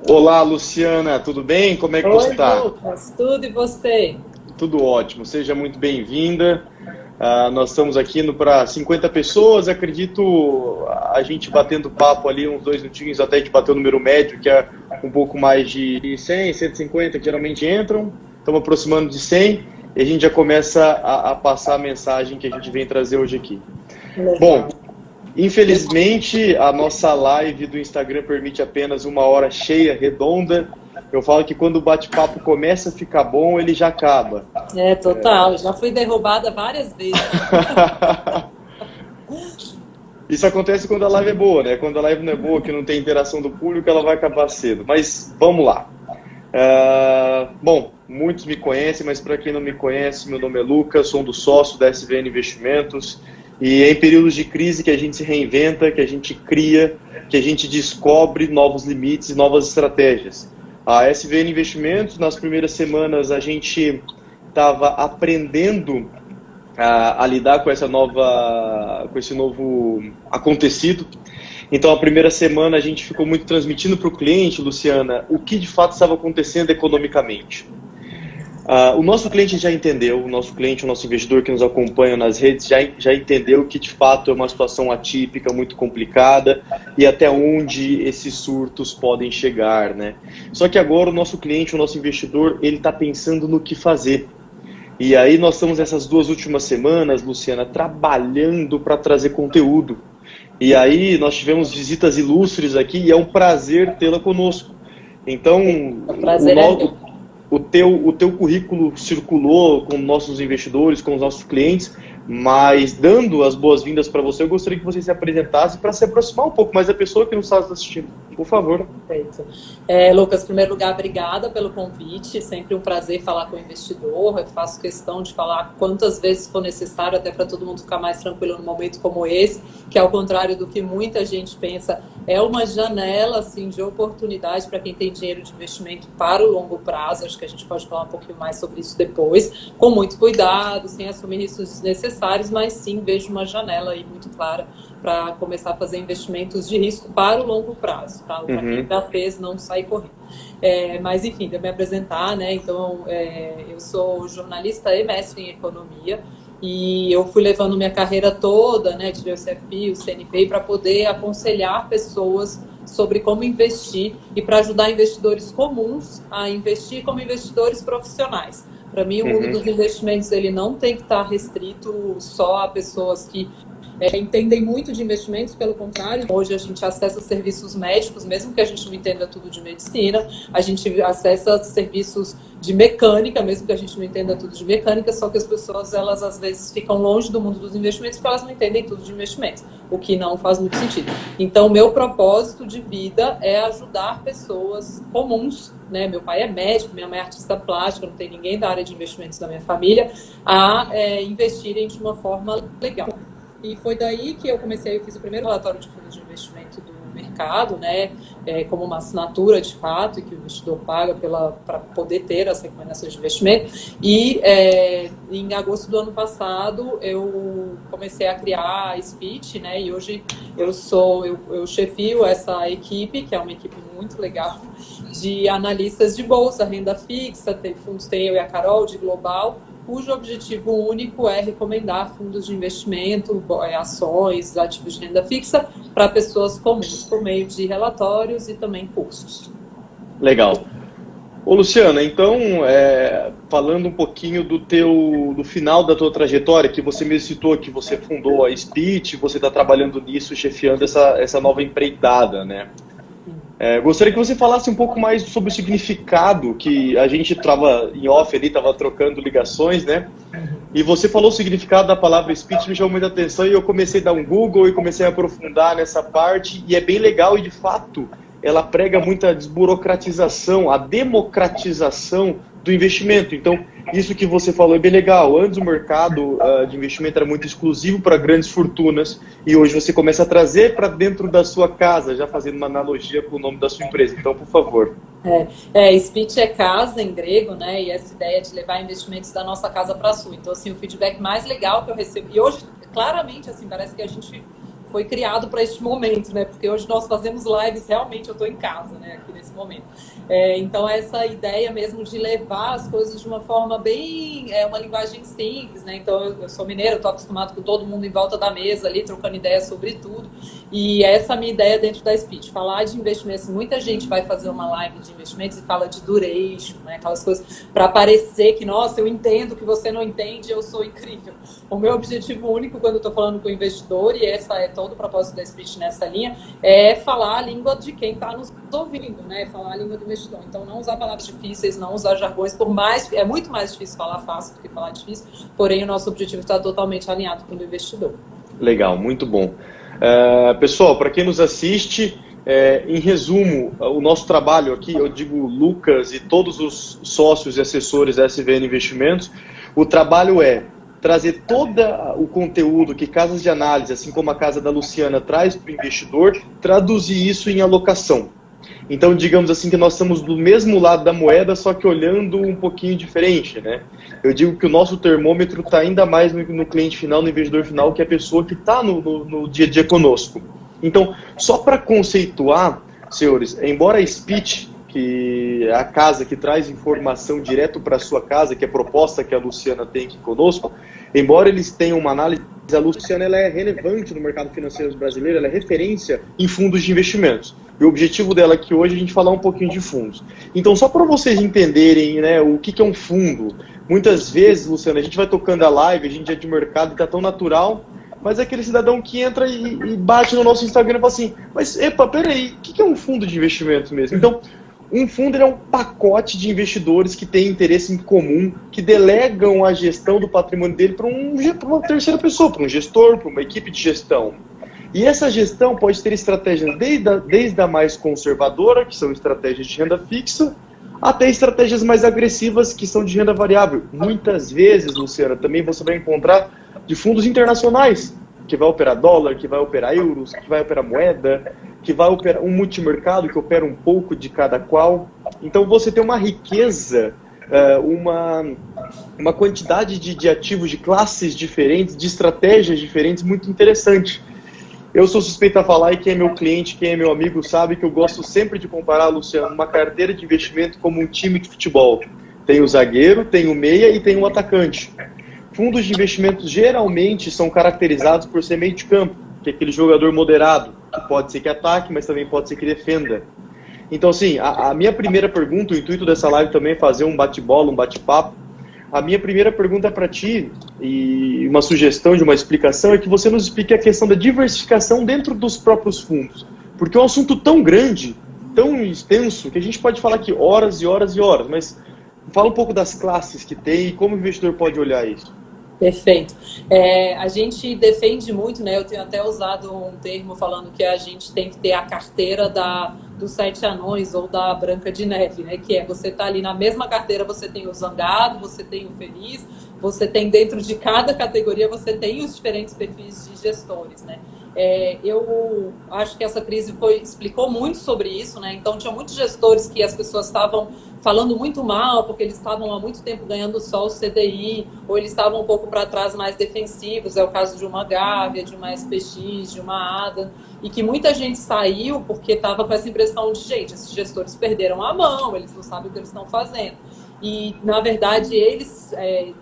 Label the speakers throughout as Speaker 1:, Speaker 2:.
Speaker 1: Olá, Luciana, tudo bem? Como é que você
Speaker 2: Oi,
Speaker 1: está?
Speaker 2: Lucas, tudo e você?
Speaker 1: Tudo ótimo, seja muito bem-vinda. Nós estamos aqui indo para 50 pessoas, acredito a gente batendo papo ali, uns 2 minutinhos, até a gente bater o número médio, que é um pouco mais de 100, 150 que geralmente entram. Estamos aproximando de 100 e a gente já começa a passar a mensagem que a gente vem trazer hoje aqui. Bom,
Speaker 2: Legal.
Speaker 1: infelizmente, a nossa live do Instagram permite apenas 1 hora cheia, redonda. Eu falo que quando o bate-papo começa a ficar bom, ele já acaba.
Speaker 2: É, total. Já fui derrubada várias vezes.
Speaker 1: Isso acontece quando a live é boa, né? Quando a live não é boa, que não tem interação do público, ela vai acabar cedo. Mas vamos lá. Bom, muitos me conhecem, mas para quem não me conhece, meu nome é Lucas, sou um dos sócios da SVN Investimentos. E é em períodos de crise que a gente se reinventa, que a gente cria, que a gente descobre novos limites e novas estratégias. A SVN Investimentos, nas primeiras semanas, a gente estava aprendendo a lidar com com esse novo acontecido. Então, a primeira semana a gente ficou muito transmitindo para o cliente, Luciana, o que de fato estava acontecendo economicamente. O nosso cliente já entendeu, o nosso cliente, o nosso investidor que nos acompanha nas redes já entendeu que de fato é uma situação atípica, muito complicada e até onde esses surtos podem chegar, né? Só que agora o nosso cliente, o nosso investidor, ele está pensando no que fazer. E aí nós estamos essas 2 últimas semanas, Luciana, trabalhando para trazer conteúdo. E aí nós tivemos visitas ilustres aqui e é um prazer tê-la conosco. Então,
Speaker 2: O prazer é meu.
Speaker 1: o teu currículo circulou com nossos investidores, com os nossos clientes, mas dando as boas-vindas para você, eu gostaria que você se apresentasse para se aproximar um pouco mais da pessoa que nos está assistindo. Por favor.
Speaker 2: Perfeito. Lucas, em primeiro lugar, obrigada pelo convite. Sempre um prazer falar com o investidor. Eu faço questão de falar quantas vezes for necessário, até para todo mundo ficar mais tranquilo num momento como esse, que ao contrário do que muita gente pensa, é uma janela assim, de oportunidade para quem tem dinheiro de investimento para o longo prazo. Acho que a gente pode falar um pouquinho mais sobre isso depois, com muito cuidado, sem assumir riscos desnecessários, mas sim vejo uma janela aí muito clara para começar a fazer investimentos de risco para o longo prazo, tá? Para quem já fez, não sair correndo. Mas, enfim, de me apresentar, né? Então, eu sou jornalista e mestre em economia e eu fui levando minha carreira toda, né? Tirei o CFP, o CNP, para poder aconselhar pessoas sobre como investir e para ajudar investidores comuns a investir como investidores profissionais. Para mim, o mundo dos investimentos ele não tem que estar restrito só a pessoas que entendem muito de investimentos, pelo contrário, hoje a gente acessa serviços médicos, mesmo que a gente não entenda tudo de medicina, a gente acessa serviços de mecânica, mesmo que a gente não entenda tudo de mecânica, só que as pessoas, elas às vezes ficam longe do mundo dos investimentos porque elas não entendem tudo de investimentos, o que não faz muito sentido. Então, o meu propósito de vida é ajudar pessoas comuns, né? Meu pai é médico, minha mãe é artista plástica, não tem ninguém da área de investimentos da minha família, a investirem de uma forma legal. E foi daí que eu fiz o primeiro relatório de fundos de investimento do mercado, né, como uma assinatura de fato, e que o investidor paga para poder ter as recomendações de investimento. E em agosto do ano passado eu comecei a criar a Speech, né, e hoje eu chefio essa equipe, que é uma equipe muito legal, de analistas de bolsa, renda fixa, tem fundos, tem eu e a Carol, de global, cujo objetivo único é recomendar fundos de investimento, ações, ativos de renda fixa para pessoas comuns, por meio de relatórios e também cursos.
Speaker 1: Legal. Ô Luciana, então, falando um pouquinho do final da tua trajetória, que você me citou que você fundou a Speech, você está trabalhando nisso, chefiando essa nova empreitada, né? Gostaria que você falasse um pouco mais sobre o significado, que a gente estava em off ali, estava trocando ligações, né? E você falou o significado da palavra speech, me chamou muita atenção e eu comecei a dar um Google e comecei a aprofundar nessa parte e é bem legal e de fato ela prega muita desburocratização, a democratização do investimento. Então, isso que você falou é bem legal. Antes o mercado de investimento era muito exclusivo para grandes fortunas e hoje você começa a trazer para dentro da sua casa, já fazendo uma analogia com o nome da sua empresa. Então, por favor.
Speaker 2: Speech é casa em grego, né? E essa ideia de levar investimentos da nossa casa para a sua. Então, assim, o feedback mais legal que eu recebo, e hoje, claramente, assim, parece que a gente foi criado para este momento, né? Porque hoje nós fazemos lives, realmente eu estou em casa, né? Aqui nesse momento. Então, essa ideia mesmo de levar as coisas de uma forma bem... uma linguagem simples, né? Então, eu sou mineira, eu estou acostumado com todo mundo em volta da mesa ali, trocando ideias sobre tudo. E essa é a minha ideia dentro da Speech. Falar de investimentos. Muita gente vai fazer uma live de investimentos e fala de duration, né? Aquelas coisas para parecer que, nossa, eu entendo que você não entende, eu sou incrível. O meu objetivo único quando eu estou falando com o investidor, e essa é todo o propósito da Speech nessa linha, é falar a língua de quem está nos ouvindo, né? Falar a língua do investidor. Então, não usar palavras difíceis, não usar jargões, é muito mais difícil falar fácil do que falar difícil, porém o nosso objetivo está totalmente alinhado com o do investidor.
Speaker 1: Legal, muito bom. Pessoal, para quem nos assiste, em resumo, o nosso trabalho aqui, eu digo Lucas e todos os sócios e assessores da SVN Investimentos, o trabalho é trazer todo o conteúdo que casas de análise, assim como a casa da Luciana, traz para o investidor, traduzir isso em alocação. Então, digamos assim, que nós estamos do mesmo lado da moeda, só que olhando um pouquinho diferente, né? Eu digo que o nosso termômetro está ainda mais no cliente final, no investidor final, que é a pessoa que está no dia a dia conosco. Então, só para conceituar, senhores, embora a Speech, que é a casa que traz informação direto para a sua casa, que é a proposta que a Luciana tem aqui conosco, embora eles tenham uma análise, a Luciana ela é relevante no mercado financeiro brasileiro, ela é referência em fundos de investimentos. E o objetivo dela aqui hoje é a gente falar um pouquinho de fundos. Então, só para vocês entenderem, né, o que é um fundo, muitas vezes, Luciana, a gente vai tocando a live, a gente é de mercado e está tão natural, mas é aquele cidadão que entra e bate no nosso Instagram e fala assim, mas, epa, peraí, o que é um fundo de investimento mesmo? Então, um fundo é um pacote de investidores que têm interesse em comum, que delegam a gestão do patrimônio dele para uma terceira pessoa, para um gestor, para uma equipe de gestão. E essa gestão pode ter estratégias desde a mais conservadora, que são estratégias de renda fixa, até estratégias mais agressivas, que são de renda variável. Muitas vezes, Luciana, também você vai encontrar de fundos internacionais, que vai operar dólar, que vai operar euros, que vai operar moeda, que vai operar um multimercado, que opera um pouco de cada qual. Então você tem uma riqueza, uma quantidade de ativos, de classes diferentes, de estratégias diferentes, muito interessante. Eu sou suspeito a falar, e quem é meu cliente, quem é meu amigo, sabe que eu gosto sempre de comparar, Luciano, uma carteira de investimento como um time de futebol. Tem o zagueiro, tem o meia e tem o atacante. Fundos de investimento geralmente são caracterizados por ser meio de campo, que é aquele jogador moderado, que pode ser que ataque, mas também pode ser que defenda. Então, assim, a minha primeira pergunta, o intuito dessa live também é fazer um bate-bola, um bate-papo. A minha primeira pergunta para ti, e uma sugestão de uma explicação, é que você nos explique a questão da diversificação dentro dos próprios fundos. Porque é um assunto tão grande, tão extenso, que a gente pode falar aqui horas e horas e horas, mas fala um pouco das classes que tem e como o investidor pode olhar isso.
Speaker 2: Perfeito. A gente defende muito, né? Eu tenho até usado um termo falando que a gente tem que ter a carteira dos 7 anões ou da Branca de Neve, né? Que é você tá ali na mesma carteira, você tem o zangado, você tem o feliz, você tem dentro de cada categoria, você tem os diferentes perfis de gestores, né? Eu acho que essa crise explicou muito sobre isso, né? Então tinha muitos gestores que as pessoas estavam falando muito mal, porque eles estavam há muito tempo ganhando só o CDI, ou eles estavam um pouco para trás mais defensivos, é o caso de uma Gávea, de uma SPX, de uma ADA, e que muita gente saiu porque estava com essa impressão de, gente, esses gestores perderam a mão, eles não sabem o que eles estão fazendo. E, na verdade, eles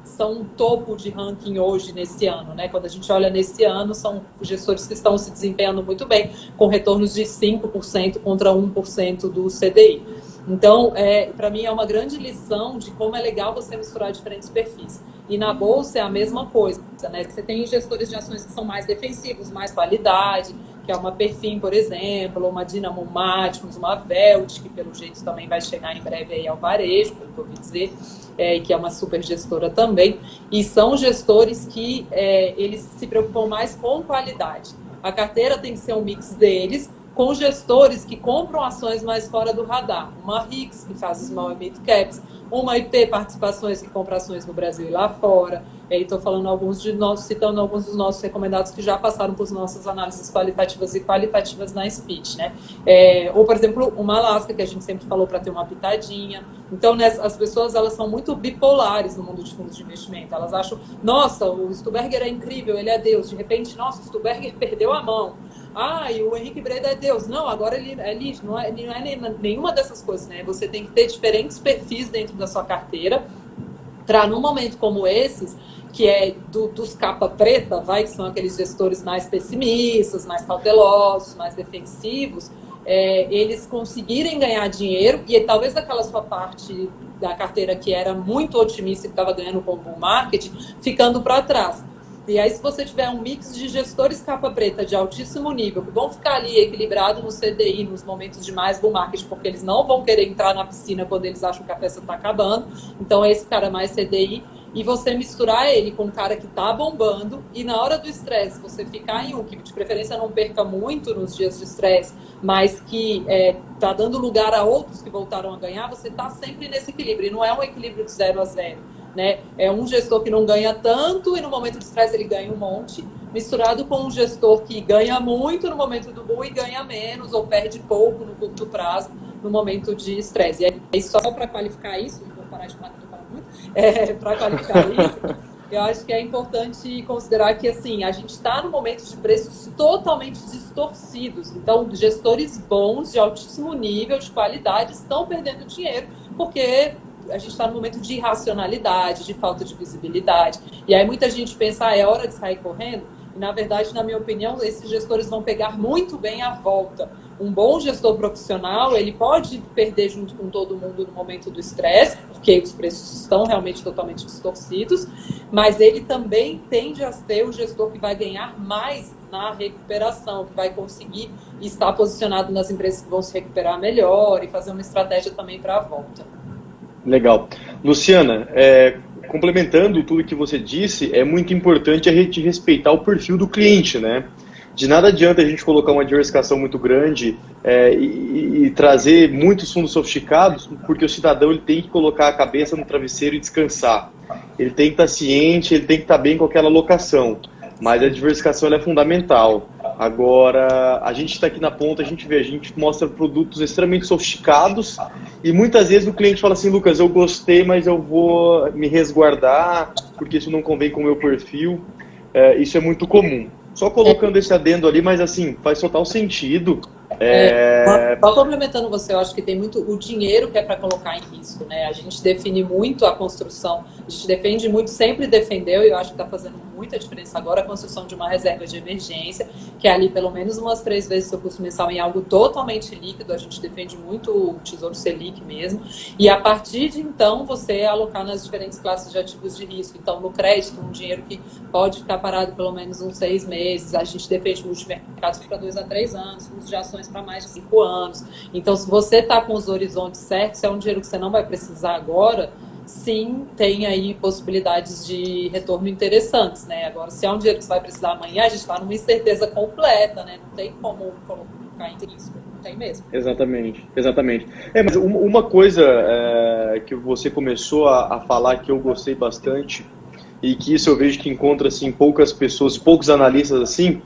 Speaker 2: são um topo de ranking hoje, nesse ano, né? Quando a gente olha nesse ano, são gestores que estão se desempenhando muito bem, com retornos de 5% contra 1% do CDI. Então, para mim, é uma grande lição de como é legal você misturar diferentes perfis. E na Bolsa é a mesma coisa, né? Você tem gestores de ações que são mais defensivos, mais qualidade, que é uma Perfin, por exemplo, uma Dinamo Máticos, uma Velt, que pelo jeito também vai chegar em breve aí ao varejo, pelo que eu ouvi dizer, e que é uma super gestora também. E são gestores que eles se preocupam mais com qualidade. A carteira tem que ser um mix deles, com gestores que compram ações mais fora do radar. Uma RIX, que faz small e mid caps, uma IP Participações, que compra ações no Brasil e lá fora. Estou falando citando alguns dos nossos recomendados que já passaram por nossas análises qualitativas e qualitativas na Speech, né? Ou, por exemplo, uma Alaska, que a gente sempre falou para ter uma pitadinha. Então, as pessoas elas são muito bipolares no mundo de fundos de investimento. Elas acham, nossa, o Stuberger é incrível, ele é Deus. De repente, nossa, o Stuberger perdeu a mão. e o Henrique Breda é Deus. Não, agora ele é lixo. Não é nenhuma dessas coisas, né? Você tem que ter diferentes perfis dentro da sua carteira para, num momento como esses, que é dos capa preta, que são aqueles gestores mais pessimistas, mais cautelosos, mais defensivos, eles conseguirem ganhar dinheiro e talvez aquela sua parte da carteira que era muito otimista e que estava ganhando com o bull market, ficando para trás. E aí, se você tiver um mix de gestores capa preta de altíssimo nível, que vão ficar ali equilibrados no CDI, nos momentos de mais bull market, porque eles não vão querer entrar na piscina quando eles acham que a festa está acabando. Então, esse cara mais CDI, e você misturar ele com um cara que está bombando, e na hora do estresse, você ficar em um que, de preferência, não perca muito nos dias de estresse, mas que está dando lugar a outros que voltaram a ganhar, você está sempre nesse equilíbrio. E não é um equilíbrio de 0 a 0. Né? É um gestor que não ganha tanto e no momento de estresse ele ganha um monte, misturado com um gestor que ganha muito no momento do bull e ganha menos ou perde pouco no curto prazo no momento de estresse. E aí, só para qualificar isso, vou parar de falar que eu estou falando muito, para qualificar isso, eu acho que é importante considerar que assim, a gente está no momento de preços totalmente distorcidos. Então, gestores bons, de altíssimo nível, de qualidade, estão perdendo dinheiro porque a gente está num momento de irracionalidade, de falta de visibilidade. E aí muita gente pensa, é hora de sair correndo. E, na verdade, na minha opinião, esses gestores vão pegar muito bem a volta. Um bom gestor profissional, ele pode perder junto com todo mundo no momento do estresse, porque os preços estão realmente totalmente distorcidos, mas ele também tende a ser o gestor que vai ganhar mais na recuperação, que vai conseguir estar posicionado nas empresas que vão se recuperar melhor e fazer uma estratégia também para a volta.
Speaker 1: Legal. Luciana, complementando tudo que você disse, é muito importante a gente respeitar o perfil do cliente, né? De nada adianta a gente colocar uma diversificação muito grande e trazer muitos fundos sofisticados, porque o cidadão ele tem que colocar a cabeça no travesseiro e descansar. Ele tem que estar ciente, ele tem que estar bem com aquela alocação. Mas a diversificação ela é fundamental. Agora, a gente está aqui na ponta, a gente mostra produtos extremamente sofisticados e muitas vezes o cliente fala assim, Lucas, eu gostei, mas eu vou me resguardar porque isso não convém com o meu perfil. Isso é muito comum. Só colocando esse adendo ali, mas assim, faz total sentido.
Speaker 2: Só complementando você, eu acho que tem muito o dinheiro que é para colocar em risco, né? A gente define muito a construção, a gente defende muito, sempre defendeu, e eu acho que está fazendo muita diferença agora a construção de uma reserva de emergência, que é ali pelo menos umas 3 vezes o seu custo mensal em algo totalmente líquido, a gente defende muito o Tesouro Selic mesmo, e a partir de então você alocar nas diferentes classes de ativos de risco. Então, no crédito, um dinheiro que pode ficar parado pelo menos uns 6 meses, a gente defende multimercados para 2 a 3 anos, fundos de ações para mais de 5 anos. Então, se você está com os horizontes certos, se é um dinheiro que você não vai precisar agora, sim, tem aí possibilidades de retorno interessantes, né? Agora, se é um dinheiro que você vai precisar amanhã, a gente está numa incerteza completa, né? Não tem como colocar em risco, não tem mesmo.
Speaker 1: Exatamente. Mas uma coisa que você começou a falar que eu gostei bastante, e que isso eu vejo que encontra assim, poucas pessoas, poucos analistas assim,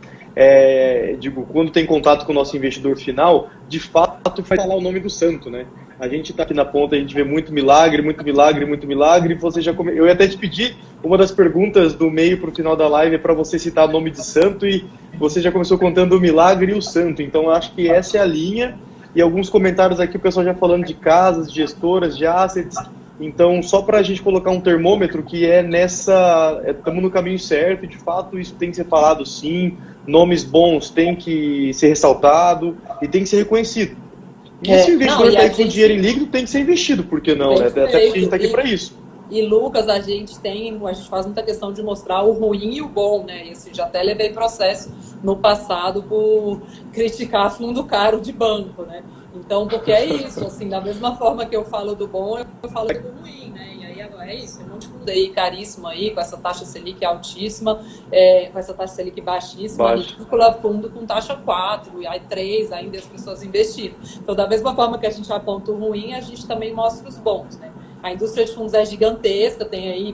Speaker 1: quando tem contato com o nosso investidor final, de fato faz falar o nome do santo, né? A gente está aqui na ponta, a gente vê muito milagre, e você já eu ia até te pedir, uma das perguntas do meio para o final da live é para você citar o nome de santo, e você já começou contando o milagre e o santo, então eu acho que essa é a linha, e alguns comentários aqui, o pessoal já falando de casas, de gestoras, de assets. Então, só para a gente colocar um termômetro que estamos no caminho certo, e de fato isso tem que ser falado sim, nomes bons tem que ser ressaltado e tem que ser reconhecido. E se o investidor está com dinheiro em líquido, tem que ser investido, por que não? Né? Até porque a gente está aqui para isso.
Speaker 2: E, Lucas, a gente faz muita questão de mostrar o ruim e o bom, né? E assim, já até levei processo no passado por criticar fundo caro de banco, né? Então, porque é isso, assim, da mesma forma que eu falo do bom, eu falo do ruim, né? E aí agora é isso, tem um monte de fundo aí caríssimo aí, com essa taxa Selic altíssima, com essa taxa Selic baixíssima, ridícula, fundo com taxa 4, e aí 3, ainda as pessoas investiram. Então, da mesma forma que a gente aponta o ruim, a gente também mostra os bons, né? A indústria de fundos é gigantesca, tem aí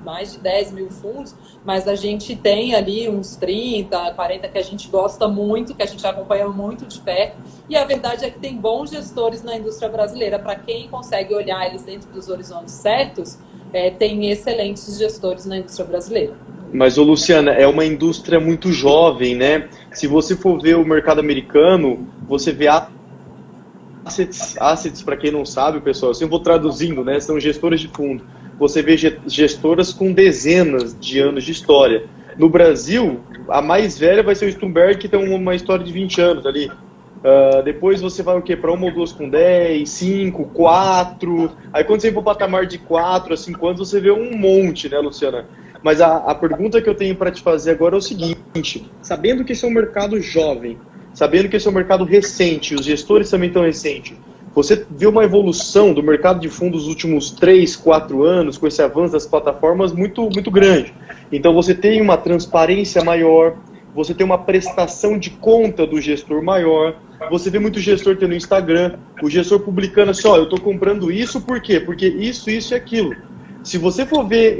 Speaker 2: mais de 10 mil fundos, mas a gente tem ali uns 30, 40 que a gente gosta muito, que a gente acompanha muito de perto. E a verdade é que tem bons gestores na indústria brasileira. Para quem consegue olhar eles dentro dos horizontes certos, tem excelentes gestores na indústria brasileira.
Speaker 1: Mas, ô Luciana, é uma indústria muito jovem, né? Se você for ver o mercado americano, você vê assets para quem não sabe, pessoal, assim eu vou traduzindo, né? São gestoras de fundo. Você vê gestoras com dezenas de anos de história. No Brasil, a mais velha vai ser o Stumberg, que tem uma história de 20 anos ali. Depois você vai o quê? Para uma ou duas com 10, 5, 4. Aí quando você for para o patamar de 4 a 5 anos, você vê um monte, né, Luciana? Mas a pergunta que eu tenho para te fazer agora é o seguinte: sabendo que esse é um mercado jovem, sabendo que esse é um mercado recente, os gestores também estão recentes, você viu uma evolução do mercado de fundos nos últimos 3, 4 anos, com esse avanço das plataformas muito, muito grande. Então você tem uma transparência maior, você tem uma prestação de conta do gestor maior, você vê muito gestor tendo no Instagram, o gestor publicando assim, ó, eu estou comprando isso, por quê? Porque isso e aquilo. Se você for ver,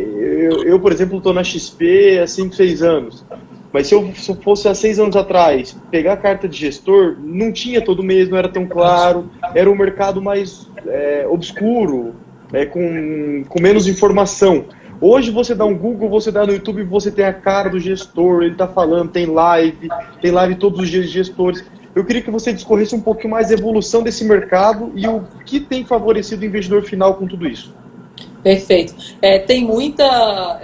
Speaker 1: eu por exemplo, estou na XP há 5, 6 anos, mas se eu fosse há 6 anos atrás, pegar a carta de gestor, não tinha todo mês, não era tão claro, era um mercado mais obscuro, com menos informação. Hoje você dá um Google, você dá no YouTube, você tem a cara do gestor, ele está falando, tem live todos os dias de gestores. Eu queria que você discorresse um pouquinho mais a evolução desse mercado e o que tem favorecido o investidor final com tudo isso.
Speaker 2: Perfeito. Tem muita...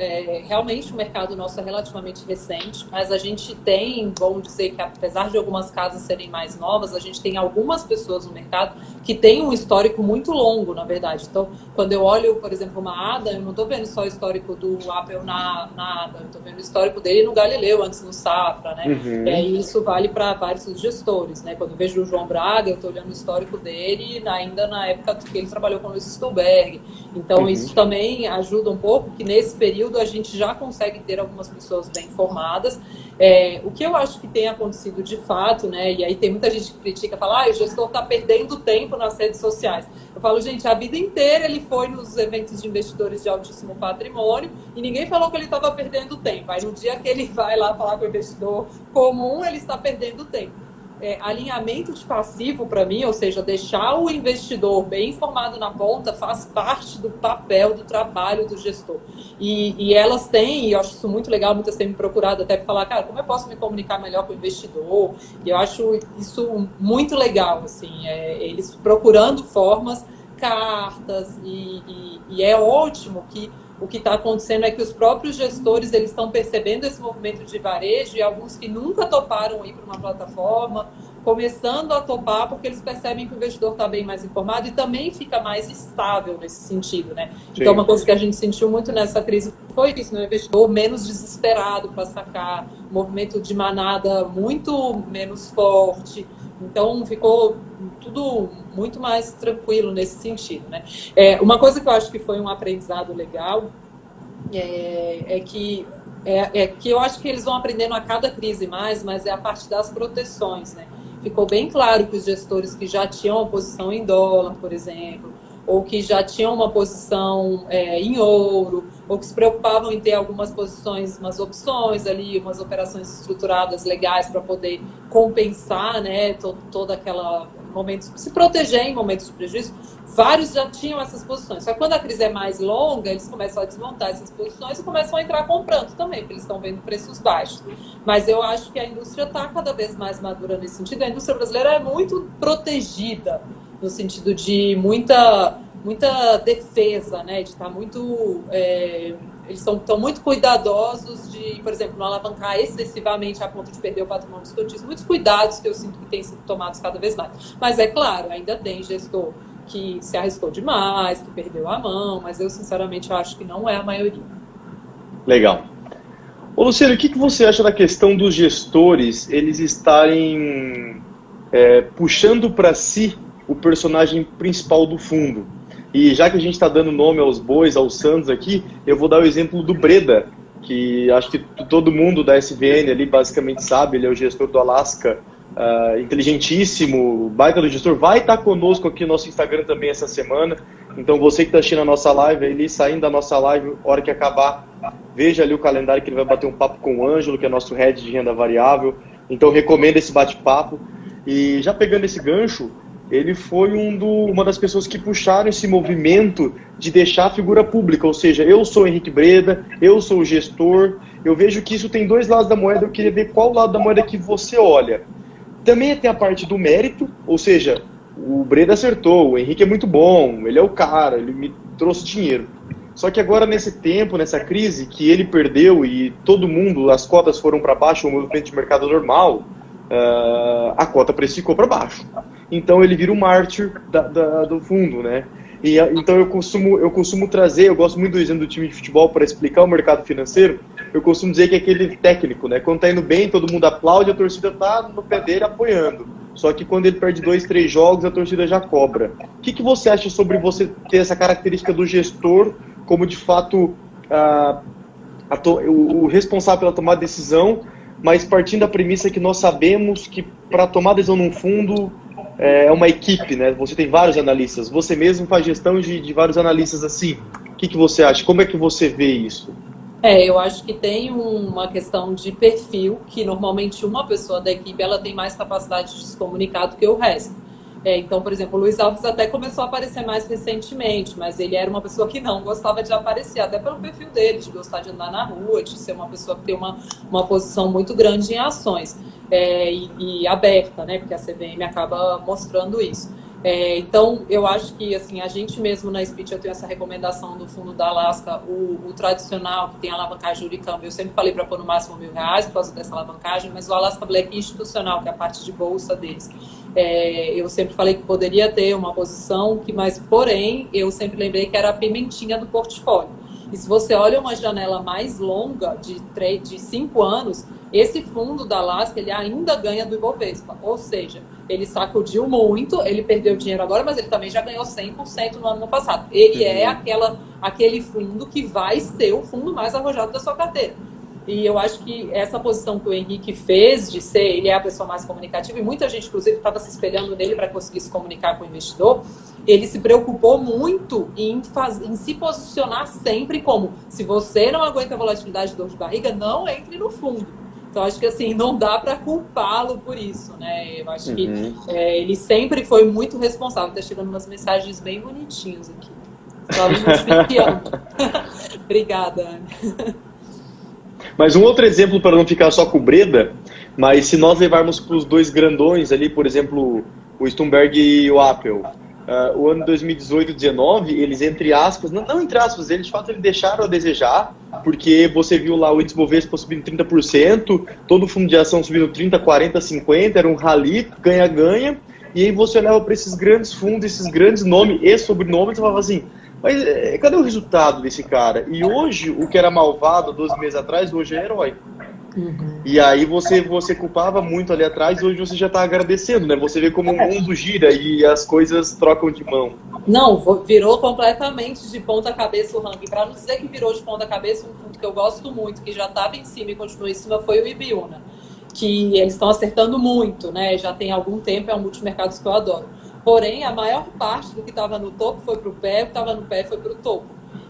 Speaker 2: realmente o mercado nosso é relativamente recente, mas a gente tem, vamos dizer que apesar de algumas casas serem mais novas, a gente tem algumas pessoas no mercado que têm um histórico muito longo, na verdade. Então, quando eu olho, por exemplo, uma ADA, eu não estou vendo só o histórico do Apple na ADA, eu estou vendo o histórico dele no Galileu, antes no Safra, né?
Speaker 1: Uhum.
Speaker 2: E isso vale para vários gestores, né? Quando eu vejo o João Braga, eu estou olhando o histórico dele ainda na época que ele trabalhou com o Luiz Stulberg. Então, isso também ajuda um pouco, que nesse período a gente já consegue ter algumas pessoas bem informadas. O que eu acho que tem acontecido de fato, né, e aí tem muita gente que critica, fala, o gestor está perdendo tempo nas redes sociais. Eu falo, gente, a vida inteira ele foi nos eventos de investidores de altíssimo patrimônio e ninguém falou que ele estava perdendo tempo. Aí no dia que ele vai lá falar com o investidor comum, ele está perdendo tempo. Alinhamento de passivo, para mim, ou seja, deixar o investidor bem informado na ponta, faz parte do papel, do trabalho do gestor. E elas têm, e eu acho isso muito legal, muitas têm me procurado até para falar, cara, como eu posso me comunicar melhor com o investidor? E eu acho isso muito legal, assim, eles procurando formas, cartas, e é ótimo que o que está acontecendo é que os próprios gestores eles estão percebendo esse movimento de varejo e alguns que nunca toparam ir para uma plataforma, começando a topar porque eles percebem que o investidor está bem mais informado e também fica mais estável nesse sentido, né? Sim. Então, uma coisa que a gente sentiu muito nessa crise foi isso, né? O investidor menos desesperado para sacar, movimento de manada muito menos forte. Então, ficou tudo muito mais tranquilo nesse sentido, né? Uma coisa que eu acho que foi um aprendizado legal é que eu acho que eles vão aprendendo a cada crise mais, mas é a parte das proteções, né? Ficou bem claro que os gestores que já tinham uma posição em dólar, por exemplo, ou que já tinham uma posição em ouro, ou que se preocupavam em ter algumas posições, umas opções ali, umas operações estruturadas legais para poder compensar, né, toda aquela momento, se proteger em momentos de prejuízo. Vários já tinham essas posições. Só que quando a crise é mais longa, eles começam a desmontar essas posições e começam a entrar comprando também, porque eles estão vendo preços baixos. Mas eu acho que a indústria está cada vez mais madura nesse sentido. A indústria brasileira é muito protegida, no sentido de muita defesa, né? De estar muito... eles estão muito cuidadosos de, por exemplo, não alavancar excessivamente a ponto de perder o patrimônio dos cotistas. Muitos cuidados que eu sinto que têm sido tomados cada vez mais. Mas é claro, ainda tem gestor que se arriscou demais, que perdeu a mão, mas eu sinceramente acho que não é a maioria.
Speaker 1: Legal. Ô Luciano, o que você acha da questão dos gestores, eles estarem puxando para si o personagem principal do fundo? E já que a gente está dando nome aos bois, aos santos aqui, eu vou dar o exemplo do Breda, que acho que todo mundo da SVN ali basicamente sabe, ele é o gestor do Alaska, inteligentíssimo, baita do gestor, vai estar conosco aqui no nosso Instagram também essa semana. Então você que está assistindo a nossa live, ele saindo da nossa live, hora que acabar, veja ali o calendário que ele vai bater um papo com o Ângelo, que é nosso head de renda variável. Então recomendo esse bate-papo. E já pegando esse gancho, ele foi uma das pessoas que puxaram esse movimento de deixar a figura pública, ou seja, eu sou Henrique Breda, eu sou o gestor, eu vejo que isso tem dois lados da moeda, eu queria ver qual lado da moeda que você olha. Também tem a parte do mérito, ou seja, o Breda acertou, o Henrique é muito bom, ele é o cara, ele me trouxe dinheiro. Só que agora, nesse tempo, nessa crise, que ele perdeu e todo mundo, as cotas foram para baixo, o movimento de mercado normal, a cota precificou para baixo. Então ele vira o mártir do fundo, né? Então eu costumo trazer, eu gosto muito do exemplo do time de futebol para explicar o mercado financeiro, eu costumo dizer que é aquele técnico, né? Quando tá indo bem, todo mundo aplaude, a torcida tá no pé dele apoiando. Só que quando ele perde 2, 3 jogos, a torcida já cobra. O que você acha sobre você ter essa característica do gestor como, de fato, o responsável pela tomada de decisão, mas partindo da premissa que nós sabemos que para tomar decisão num fundo é uma equipe, né? Você tem vários analistas, você mesmo faz gestão de vários analistas assim. O que você acha? Como é que você vê isso?
Speaker 2: Eu acho que tem uma questão de perfil, que normalmente uma pessoa da equipe ela tem mais capacidade de se comunicar do que o resto. Então, por exemplo, o Luiz Alves até começou a aparecer mais recentemente, mas ele era uma pessoa que não gostava de aparecer, até pelo perfil dele, de gostar de andar na rua, de ser uma pessoa que tem uma posição muito grande em ações e aberta, né? Porque a CVM acaba mostrando isso. Então, eu acho que assim, a gente mesmo na Speech, eu tenho essa recomendação do fundo da Alaska, o tradicional, que tem alavancagem juro e câmbio. Eu sempre falei para pôr no máximo R$1.000 por causa dessa alavancagem, mas o Alaska Black institucional, que é a parte de bolsa deles, eu sempre falei que poderia ter uma posição, mas porém, eu sempre lembrei que era a pimentinha do portfólio. E se você olha uma janela mais longa, de 5 anos, esse fundo da Alaska, ele ainda ganha do Ibovespa. Ou seja, ele sacudiu muito, ele perdeu dinheiro agora, mas ele também já ganhou 100% no ano passado. Ele é aquele fundo que vai ser o fundo mais arrojado da sua carteira. E eu acho que essa posição que o Henrique fez de ser, ele é a pessoa mais comunicativa, e muita gente, inclusive, estava se espelhando nele para conseguir se comunicar com o investidor. Ele se preocupou muito em se posicionar sempre como, se você não aguenta a volatilidade de dor de barriga, não entre no fundo. Então, acho que assim, não dá para culpá-lo por isso, né? Eu acho que ele sempre foi muito responsável. Está chegando umas mensagens bem bonitinhas aqui. Obrigada, Ana.
Speaker 1: Mas um outro exemplo, para não ficar só com o Breda, mas se nós levarmos para os dois grandões ali, por exemplo, o Stumberg e o Apple, o ano 2018 e 2019, eles, entre aspas, não entre aspas, eles de fato eles deixaram a desejar, porque você viu lá o índice Bovespa subindo 30%, todo o fundo de ação subindo 30%, 40%, 50%, era um rally, ganha-ganha, e aí você olhava para esses grandes fundos, esses grandes nomes e sobrenomes, e falava assim, mas cadê o resultado desse cara? E hoje, o que era malvado 12 meses atrás, hoje é herói. E aí você culpava muito ali atrás, e hoje você já está agradecendo, né? Você vê como o mundo gira e as coisas trocam de mão.
Speaker 2: Não, virou completamente de ponta cabeça o ranking. Para não dizer que virou de ponta cabeça, um fundo que eu gosto muito, que já estava em cima e continua em cima, foi o Ibiúna. Que eles estão acertando muito, né? Já tem algum tempo, é um multimercados que eu adoro. Porém, a maior parte do que estava no topo foi para o pé, o que estava no pé foi para o topo.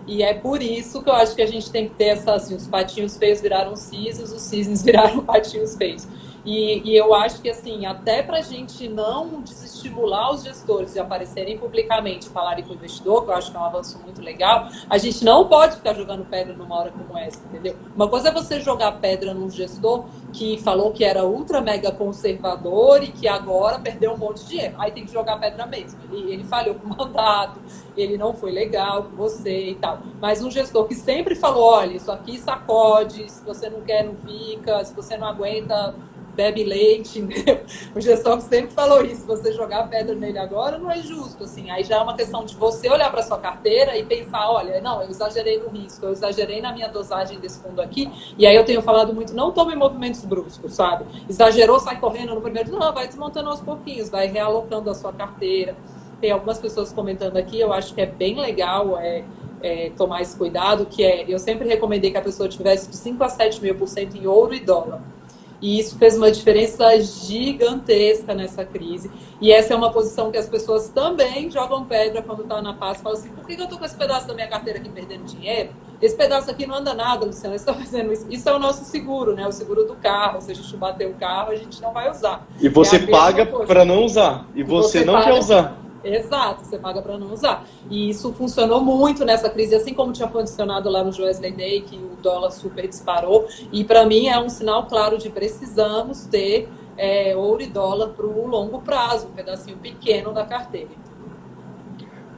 Speaker 2: E é por isso que eu acho que a gente tem que ter assim, os patinhos feios viraram cisnes, os cisnes viraram patinhos feios. E eu acho que, assim, até para a gente não desestimular os gestores de aparecerem publicamente e falarem com o investidor, que eu acho que é um avanço muito legal, a gente não pode ficar jogando pedra numa hora como essa, entendeu? Uma coisa é você jogar pedra num gestor que falou que era ultra mega conservador e que agora perdeu um monte de dinheiro. Aí tem que jogar pedra mesmo. Ele falhou com o mandato, ele não foi legal com você e tal. Mas um gestor que sempre falou, olha, isso aqui sacode, se você não quer, não fica, se você não aguenta, bebe leite, entendeu? O gestor que sempre falou isso, você jogar pedra nele agora não é justo, assim. Aí já é uma questão de você olhar para sua carteira e pensar, olha, não, eu exagerei no risco, eu exagerei na minha dosagem desse fundo aqui, e aí eu tenho falado muito, não tome movimentos bruscos, sabe? Exagerou, sai correndo no primeiro, não, vai desmontando aos pouquinhos, vai realocando a sua carteira. Tem algumas pessoas comentando aqui, eu acho que é bem legal tomar esse cuidado, que eu sempre recomendei que a pessoa tivesse de 5 a 7.000% em ouro e dólar. E isso fez uma diferença gigantesca nessa crise. E essa é uma posição que as pessoas também jogam pedra quando está na paz. Falam assim, por que eu estou com esse pedaço da minha carteira aqui perdendo dinheiro? Esse pedaço aqui não anda nada, Luciano. Você está fazendo isso. Isso é o nosso seguro, né? O seguro do carro. Se a gente bater o carro, a gente não vai usar.
Speaker 1: E você paga para não usar. E você não quer usar.
Speaker 2: Exato, você paga para não usar. E isso funcionou muito nessa crise, assim como tinha funcionado lá no Joesley Day, que o dólar super disparou. E para mim é um sinal claro de precisamos ter ouro e dólar para o longo prazo, um pedacinho pequeno da carteira.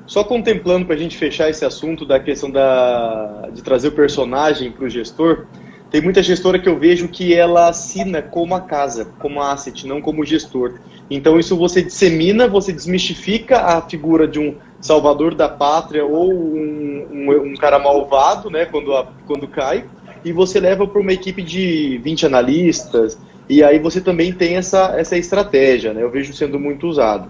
Speaker 1: Só contemplando para a gente fechar esse assunto da questão de trazer o personagem para o gestor, tem muita gestora que eu vejo que ela assina como a casa, como asset, não como gestor. Então isso você dissemina, você desmistifica a figura de um salvador da pátria ou um cara malvado, né, quando cai, e você leva para uma equipe de 20 analistas, e aí você também tem essa estratégia, né, eu vejo sendo muito usado.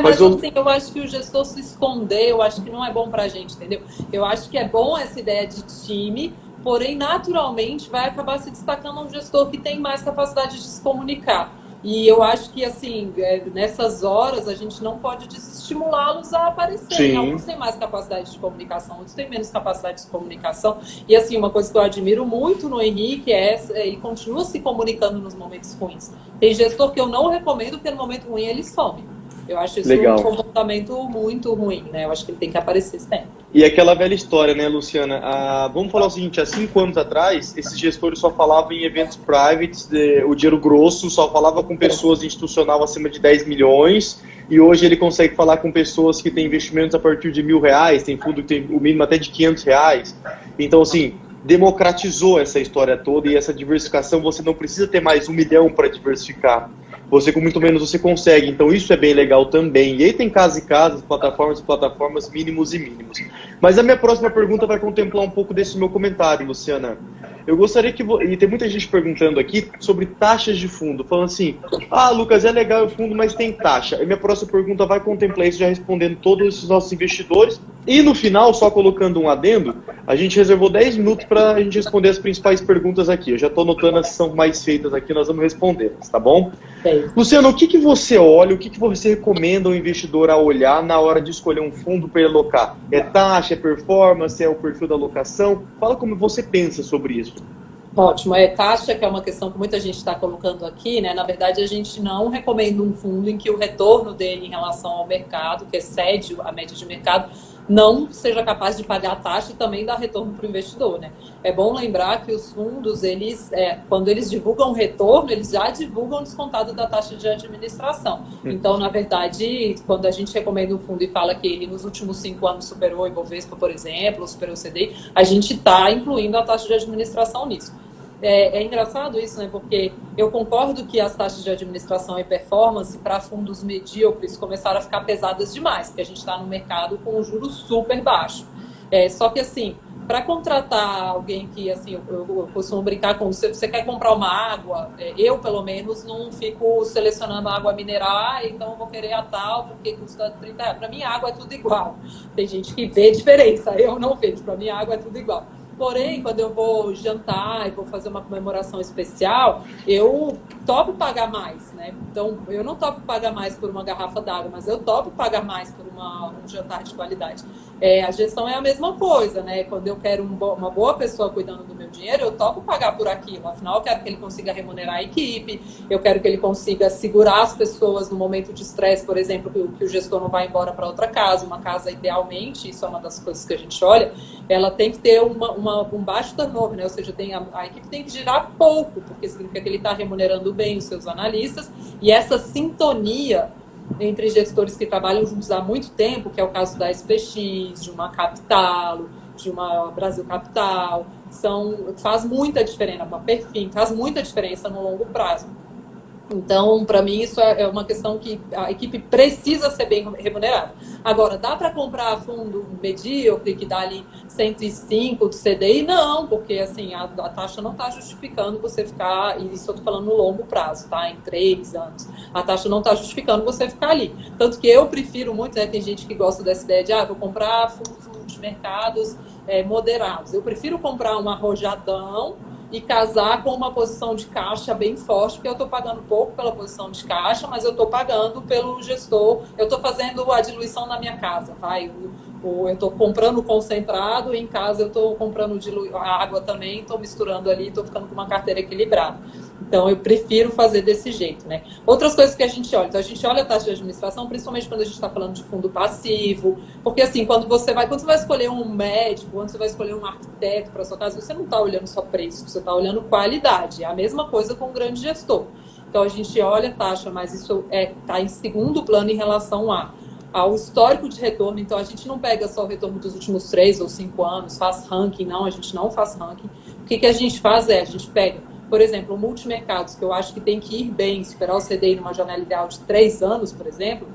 Speaker 2: Mas assim, eu acho que o gestor se esconder, eu acho que não é bom pra gente, entendeu? Eu acho que é bom essa ideia de time, porém, naturalmente, vai acabar se destacando um gestor que tem mais capacidade de se comunicar. E eu acho que, assim, nessas horas, a gente não pode desestimulá-los a aparecerem.
Speaker 1: Sim.
Speaker 2: Alguns têm mais capacidade de comunicação, outros têm menos capacidade de comunicação. E, assim, uma coisa que eu admiro muito no Henrique ele continua se comunicando nos momentos ruins. Tem gestor que eu não recomendo, porque no momento ruim ele some. Eu acho isso
Speaker 1: Legal.
Speaker 2: Um comportamento muito ruim, né? Eu acho que ele tem que aparecer sempre.
Speaker 1: E aquela velha história, né, Luciana? Vamos falar o seguinte, há 5 anos atrás, esses gestores só falavam em eventos privates, o dinheiro grosso, só falava com pessoas institucional acima de 10 milhões, e hoje ele consegue falar com pessoas que têm investimentos a partir de R$1.000, tem fundo que tem o mínimo até de R$500. Então, assim, democratizou essa história toda e essa diversificação, você não precisa ter mais 1 milhão para diversificar. Você com muito menos você consegue, então isso é bem legal também. E aí tem casos e casos, plataformas, mínimos e mínimos. Mas a minha próxima pergunta vai contemplar um pouco desse meu comentário, Luciana. Eu gostaria que... E tem muita gente perguntando aqui sobre taxas de fundo, falando assim, Lucas, é legal o fundo, mas tem taxa. E minha próxima pergunta vai contemplar isso, já respondendo todos os nossos investidores. E no final, só colocando um adendo, a gente reservou 10 minutos para a gente responder as principais perguntas aqui. Eu já estou anotando as que são mais feitas aqui, nós vamos respondê-las, tá bom? Luciano, o que você olha, o que você recomenda ao investidor a olhar na hora de escolher um fundo para ele alocar? É taxa, é performance, é o perfil da alocação? Fala como você pensa sobre isso.
Speaker 2: Ótimo. Taxa, que é uma questão que muita gente está colocando aqui, né? Na verdade, a gente não recomenda um fundo em que o retorno dele em relação ao mercado, que excede a média de mercado, não seja capaz de pagar a taxa e também dar retorno para o investidor, né? É bom lembrar que os fundos, quando eles divulgam retorno, eles já divulgam descontado da taxa de administração. Então, na verdade, quando a gente recomenda um fundo e fala que ele nos últimos 5 anos superou o Ibovespa, por exemplo, superou o CDI, a gente está incluindo a taxa de administração nisso. É engraçado isso, né? Porque eu concordo que as taxas de administração e performance para fundos medíocres começaram a ficar pesadas demais, porque a gente está no mercado com um juro super baixo. Só que, assim, para contratar alguém que, assim, eu costumo brincar com você quer comprar uma água, eu, pelo menos, não fico selecionando água mineral, então eu vou querer a tal, porque custa 30 reais. Para mim, água é tudo igual. Tem gente que vê diferença, eu não vejo. Para mim, água é tudo igual. Porém, quando eu vou jantar e vou fazer uma comemoração especial, eu topo pagar mais, né? Então, eu não topo pagar mais por uma garrafa d'água, mas eu topo pagar mais por um jantar de qualidade. A gestão é a mesma coisa, né? Quando eu quero uma boa pessoa cuidando do meu dinheiro, eu topo pagar por aquilo. Afinal, eu quero que ele consiga remunerar a equipe, eu quero que ele consiga segurar as pessoas no momento de estresse, por exemplo, que o gestor não vai embora para outra casa. Uma casa, idealmente, isso é uma das coisas que a gente olha, ela tem que ter um baixo turnover, né? Ou seja, a equipe tem que girar pouco, porque significa que ele está remunerando bem os seus analistas, e essa sintonia entre gestores que trabalham juntos há muito tempo, que é o caso da SPX, de uma Capital, de uma Brasil Capital, faz muita diferença, uma Perfin, faz muita diferença no longo prazo. Então, para mim, isso é uma questão que a equipe precisa ser bem remunerada. Agora, dá para comprar fundo medíocre que dá ali 105 do CDI? Não, porque assim, a taxa não está justificando você ficar, e isso eu estou falando no longo prazo, tá? Em 3 anos. A taxa não está justificando você ficar ali. Tanto que eu prefiro muito, né? Tem gente que gosta dessa ideia de, vou comprar fundos de mercados moderados. Eu prefiro comprar um arrojadão e casar com uma posição de caixa bem forte, porque eu estou pagando pouco pela posição de caixa, mas eu estou pagando pelo gestor, eu estou fazendo a diluição na minha casa, tá? Eu estou comprando concentrado e em casa eu estou comprando a água também, estou misturando ali, estou ficando com uma carteira equilibrada. Então, eu prefiro fazer desse jeito, né? Outras coisas que a gente olha. Então, a gente olha a taxa de administração, principalmente quando a gente está falando de fundo passivo. Porque, assim, quando você vai escolher um médico, quando você vai escolher um arquiteto para sua casa, você não está olhando só preço, você está olhando qualidade. É a mesma coisa com um grande gestor. Então, a gente olha a taxa, mas isso está em segundo plano em relação ao histórico de retorno. Então, a gente não pega só o retorno dos últimos 3 ou 5 anos, faz ranking, não, a gente não faz ranking. O que a gente faz a gente pega, por exemplo, o multimercados, que eu acho que tem que ir bem, esperar o CDI numa janela ideal de 3 anos, por exemplo,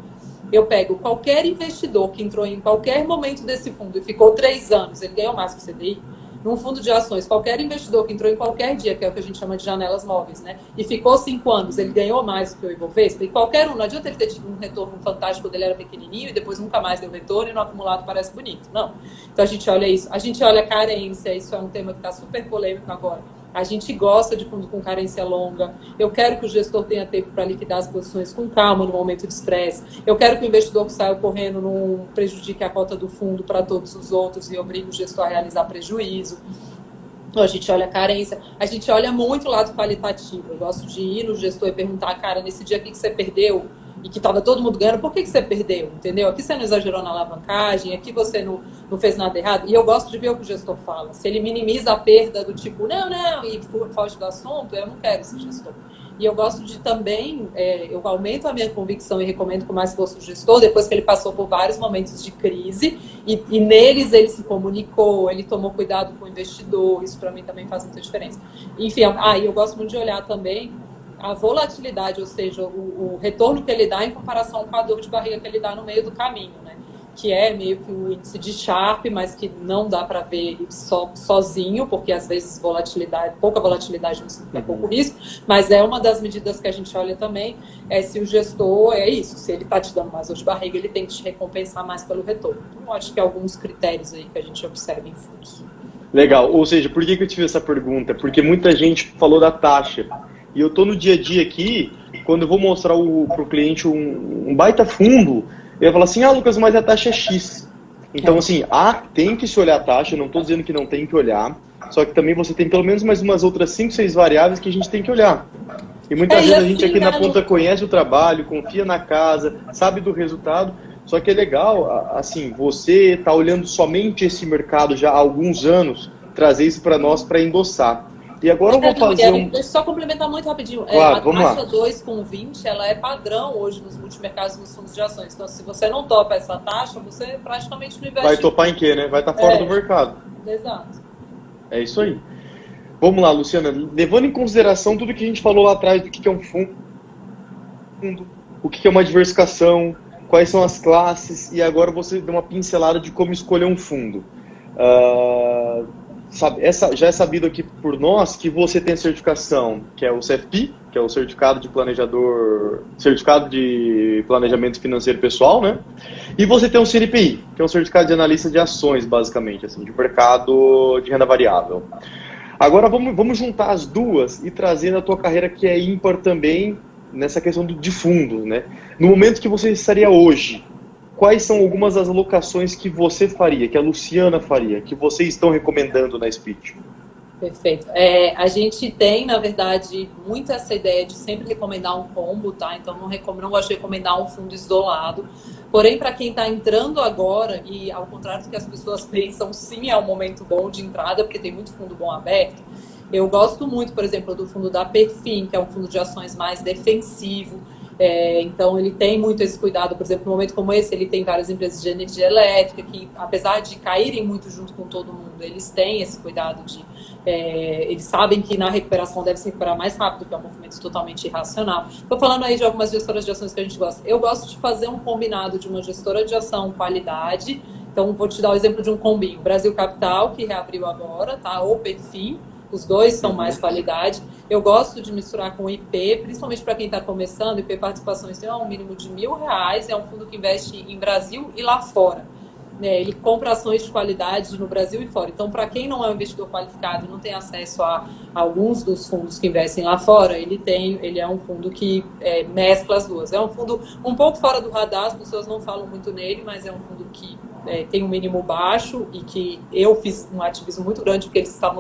Speaker 2: eu pego qualquer investidor que entrou em qualquer momento desse fundo e ficou 3 anos, ele ganhou mais que o CDI. Num fundo de ações, qualquer investidor que entrou em qualquer dia, que é o que a gente chama de janelas móveis, né? E ficou 5 anos, ele ganhou mais do que o Ibovespa. E qualquer um, não adianta ele ter tido um retorno fantástico quando ele era pequenininho e depois nunca mais deu retorno e no acumulado parece bonito. Não. Então a gente olha isso. A gente olha a carência, isso é um tema que está super polêmico agora. A gente gosta de fundo com carência longa. Eu quero que o gestor tenha tempo para liquidar as posições com calma no momento de estresse. Eu quero que o investidor que saia correndo não prejudique a cota do fundo para todos os outros e obrigue o gestor a realizar prejuízo. Então, a gente olha a carência. A gente olha muito o lado qualitativo. Eu gosto de ir no gestor e perguntar, cara, nesse dia aqui que você perdeu e que estava todo mundo ganhando, por que você perdeu? Entendeu? Aqui você não exagerou na alavancagem, aqui você não fez nada errado. E eu gosto de ver o que o gestor fala. Se ele minimiza a perda do tipo, não, e foge do assunto, eu não quero esse gestor. E eu gosto de também, eu aumento a minha convicção e recomendo com mais força o gestor, depois que ele passou por vários momentos de crise, e neles ele se comunicou, ele tomou cuidado com o investidor, isso para mim também faz muita diferença. Enfim, e eu gosto muito de olhar também a volatilidade, ou seja, o retorno que ele dá em comparação com a dor de barriga que ele dá no meio do caminho, né? Que é meio que o índice de Sharpe, mas que não dá para ver sozinho, porque às vezes pouca volatilidade não significa pouco risco, mas é uma das medidas que a gente olha também, se o gestor se ele está te dando mais dor de barriga, ele tem que te recompensar mais pelo retorno. Então, eu acho que alguns critérios aí que a gente observa em fundos.
Speaker 1: Legal, ou seja, por que eu tive essa pergunta? Porque muita gente falou da taxa. E eu estou no dia a dia aqui, quando eu vou mostrar para o cliente um baita fundo, ele vai falar assim, Lucas, mas a taxa é X. Então, assim, tem que se olhar a taxa, não estou dizendo que não tem que olhar, só que também você tem pelo menos mais umas outras 5, 6 variáveis que a gente tem que olhar. E muitas vezes a gente aqui na ponta conhece o trabalho, confia na casa, sabe do resultado, só que é legal, assim, você está olhando somente esse mercado já há alguns anos, trazer isso para nós para endossar. E agora eu vou fazer
Speaker 2: Deixa eu só complementar muito rapidinho.
Speaker 1: Claro,
Speaker 2: a taxa 2,20, ela é padrão hoje nos multimercados e nos fundos de ações. Então, se você não topa essa taxa, você praticamente não investe.
Speaker 1: Vai topar em quê, né? Vai estar fora do mercado.
Speaker 2: Exato.
Speaker 1: É isso aí. Vamos lá, Luciana. Levando em consideração tudo que a gente falou lá atrás do que é um fundo, o que é uma diversificação, quais são as classes, e agora você deu uma pincelada de como escolher um fundo. Já é sabido aqui por nós que você tem a certificação, que é o CFP, que é o Certificado de Planejamento Financeiro Pessoal, né? E você tem o CNPI, que é o Certificado de Analista de Ações, basicamente, assim, de mercado de renda variável. Agora vamos juntar as duas e trazer na tua carreira, que é ímpar também, nessa questão de fundos, né? No momento que você estaria hoje, quais são algumas das alocações que você faria, que a Luciana faria, que vocês estão recomendando na Speech?
Speaker 2: Perfeito. A gente tem, na verdade, muito essa ideia de sempre recomendar um combo, tá? Então, não gosto de recomendar um fundo isolado. Porém, para quem está entrando agora, e ao contrário do que as pessoas pensam, sim, é um momento bom de entrada, porque tem muito fundo bom aberto. Eu gosto muito, por exemplo, do fundo da Perfin, que é um fundo de ações mais defensivo. Então, ele tem muito esse cuidado. Por exemplo, num momento como esse, ele tem várias empresas de energia elétrica que, apesar de caírem muito junto com todo mundo, eles têm esse cuidado de... eles sabem que na recuperação deve se recuperar mais rápido, que é um movimento totalmente irracional. Estou falando aí de algumas gestoras de ações que a gente gosta. Eu gosto de fazer um combinado de uma gestora de ação qualidade. Então, vou te dar o exemplo de um combinho. Brasil Capital, que reabriu agora, tá? Ou Perfin. Os dois são mais qualidade. Eu gosto de misturar com IP, principalmente para quem está começando. IP Participações tem um mínimo de R$1.000. É um fundo que investe em Brasil e lá fora. Ele compra ações de qualidade no Brasil e fora. Então, para quem não é um investidor qualificado e não tem acesso a alguns dos fundos que investem lá fora, ele é um fundo que mescla as duas. É um fundo um pouco fora do radar, as pessoas não falam muito nele, mas é um fundo que tem um mínimo baixo e que eu fiz um ativismo muito grande, porque eles estavam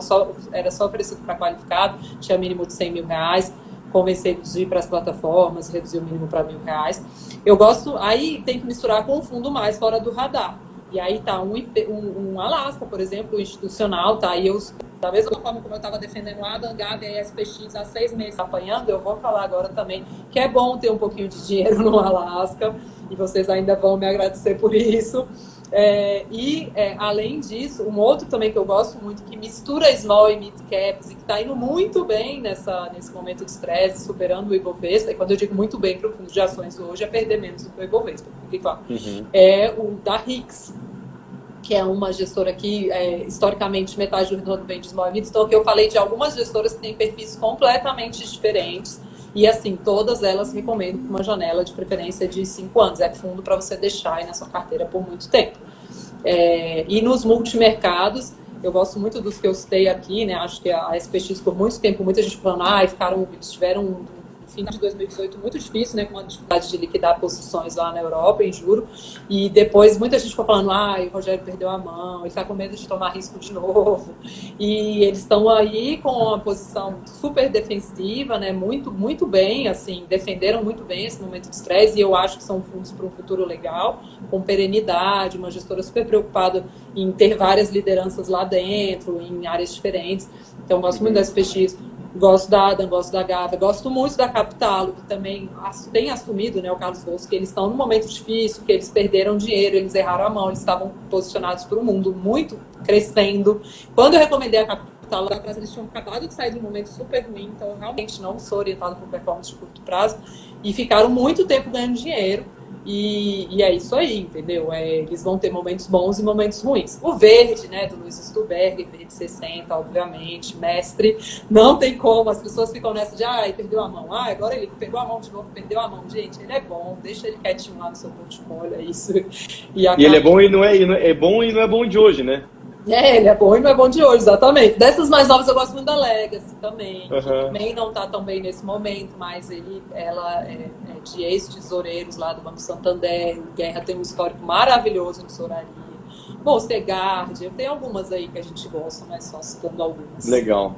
Speaker 2: era só oferecido para qualificado, tinha mínimo de 100 mil reais, comecei a reduzir para as plataformas, reduzir o mínimo para R$1.000. Eu gosto, aí tem que misturar com um fundo mais fora do radar. E aí tá um Alasca, por exemplo, institucional, tá? E eu, da mesma forma como eu estava defendendo a Adangab e a SPX há 6 meses apanhando, eu vou falar agora também que é bom ter um pouquinho de dinheiro no Alasca, e vocês ainda vão me agradecer por isso. Além disso, um outro também que eu gosto muito, que mistura small e mid caps e que está indo muito bem nesse momento de estresse, superando o Ibovespa, e quando eu digo muito bem para o fundo de ações hoje, é perder menos do que o Ibovespa, claro. É o da RIX, que é uma gestora que, historicamente, metade do retorno vem de small e mid, então que eu falei de algumas gestoras que têm perfis completamente diferentes, e assim, todas elas recomendo com uma janela de preferência de 5 anos. É fundo para você deixar aí na sua carteira por muito tempo. E nos multimercados, eu gosto muito dos que eu citei aqui, né? Acho que a SPX por muito tempo, muita gente falando, eles tiveram um fim de 2018 muito difícil, né? Com a dificuldade de liquidar posições lá na Europa, em juro. E depois muita gente ficou falando, o Rogério perdeu a mão, ele está com medo de tomar risco de novo. E eles estão aí com uma posição super defensiva, né? Muito, muito bem, assim, defenderam muito bem esse momento de estresse, e eu acho que são fundos para um futuro legal, com perenidade, uma gestora super preocupada em ter várias lideranças lá dentro, em áreas diferentes. Então, gosto muito da SPX. Gosto da Adam, gosto da Gávea, gosto muito da Capitalo, que também tem assumido, né, o Carlos Bolso, que eles estão num momento difícil, que eles perderam dinheiro, eles erraram a mão, eles estavam posicionados para o mundo muito crescendo. Quando eu recomendei a Capitalo lá atrás, eles tinham acabado de sair de um momento super ruim, então eu realmente não sou orientada por performance de curto prazo, e ficaram muito tempo ganhando dinheiro. E é isso aí, entendeu? Eles vão ter momentos bons e momentos ruins. O verde, né, do Luiz Stuberger, verde 60, obviamente, mestre, não tem como, as pessoas ficam nessa de, perdeu a mão, agora ele pegou a mão de novo, perdeu a mão. Gente, ele é bom, deixa ele quietinho lá no seu portfólio, é isso.
Speaker 1: E ele é bom e não é bom e não é bom de hoje, né?
Speaker 2: Ele é bom e não é bom de hoje, exatamente. Dessas mais novas eu gosto muito da Legacy também, que também não está tão bem nesse momento, mas ela é de ex-tesoureiros lá do Banco Santander. O Guerra tem um histórico maravilhoso em tesouraria. Bolsegard, eu tenho algumas aí que a gente gosta, mas só citando algumas.
Speaker 1: Legal.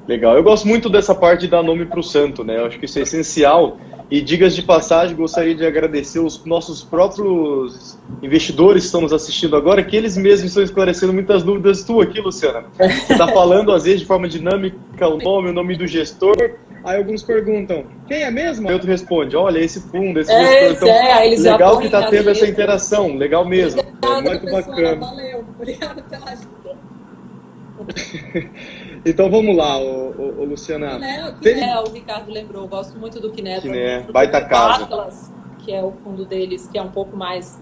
Speaker 1: Eu gosto muito dessa parte de dar nome para o santo, né? Eu acho que isso é essencial. E digas de passagem, gostaria de agradecer os nossos próprios investidores que estão nos assistindo agora, que eles mesmos estão esclarecendo muitas dúvidas. Tu aqui, Luciana, você está falando às vezes de forma dinâmica o nome do gestor, aí alguns perguntam, quem é mesmo? Aí outro responde, olha, esse fundo, esse gestor. Então,
Speaker 2: eles
Speaker 1: legal que está tendo essa interação, legal mesmo.
Speaker 2: Obrigada,
Speaker 1: muito
Speaker 2: pessoal,
Speaker 1: bacana.
Speaker 2: Valeu, obrigada pela ajuda.
Speaker 1: Então vamos lá, ô Luciana.
Speaker 2: O Ricardo lembrou, eu gosto muito do Quiné.
Speaker 1: Baita casa.
Speaker 2: Atlas, que é o fundo deles, que é um pouco mais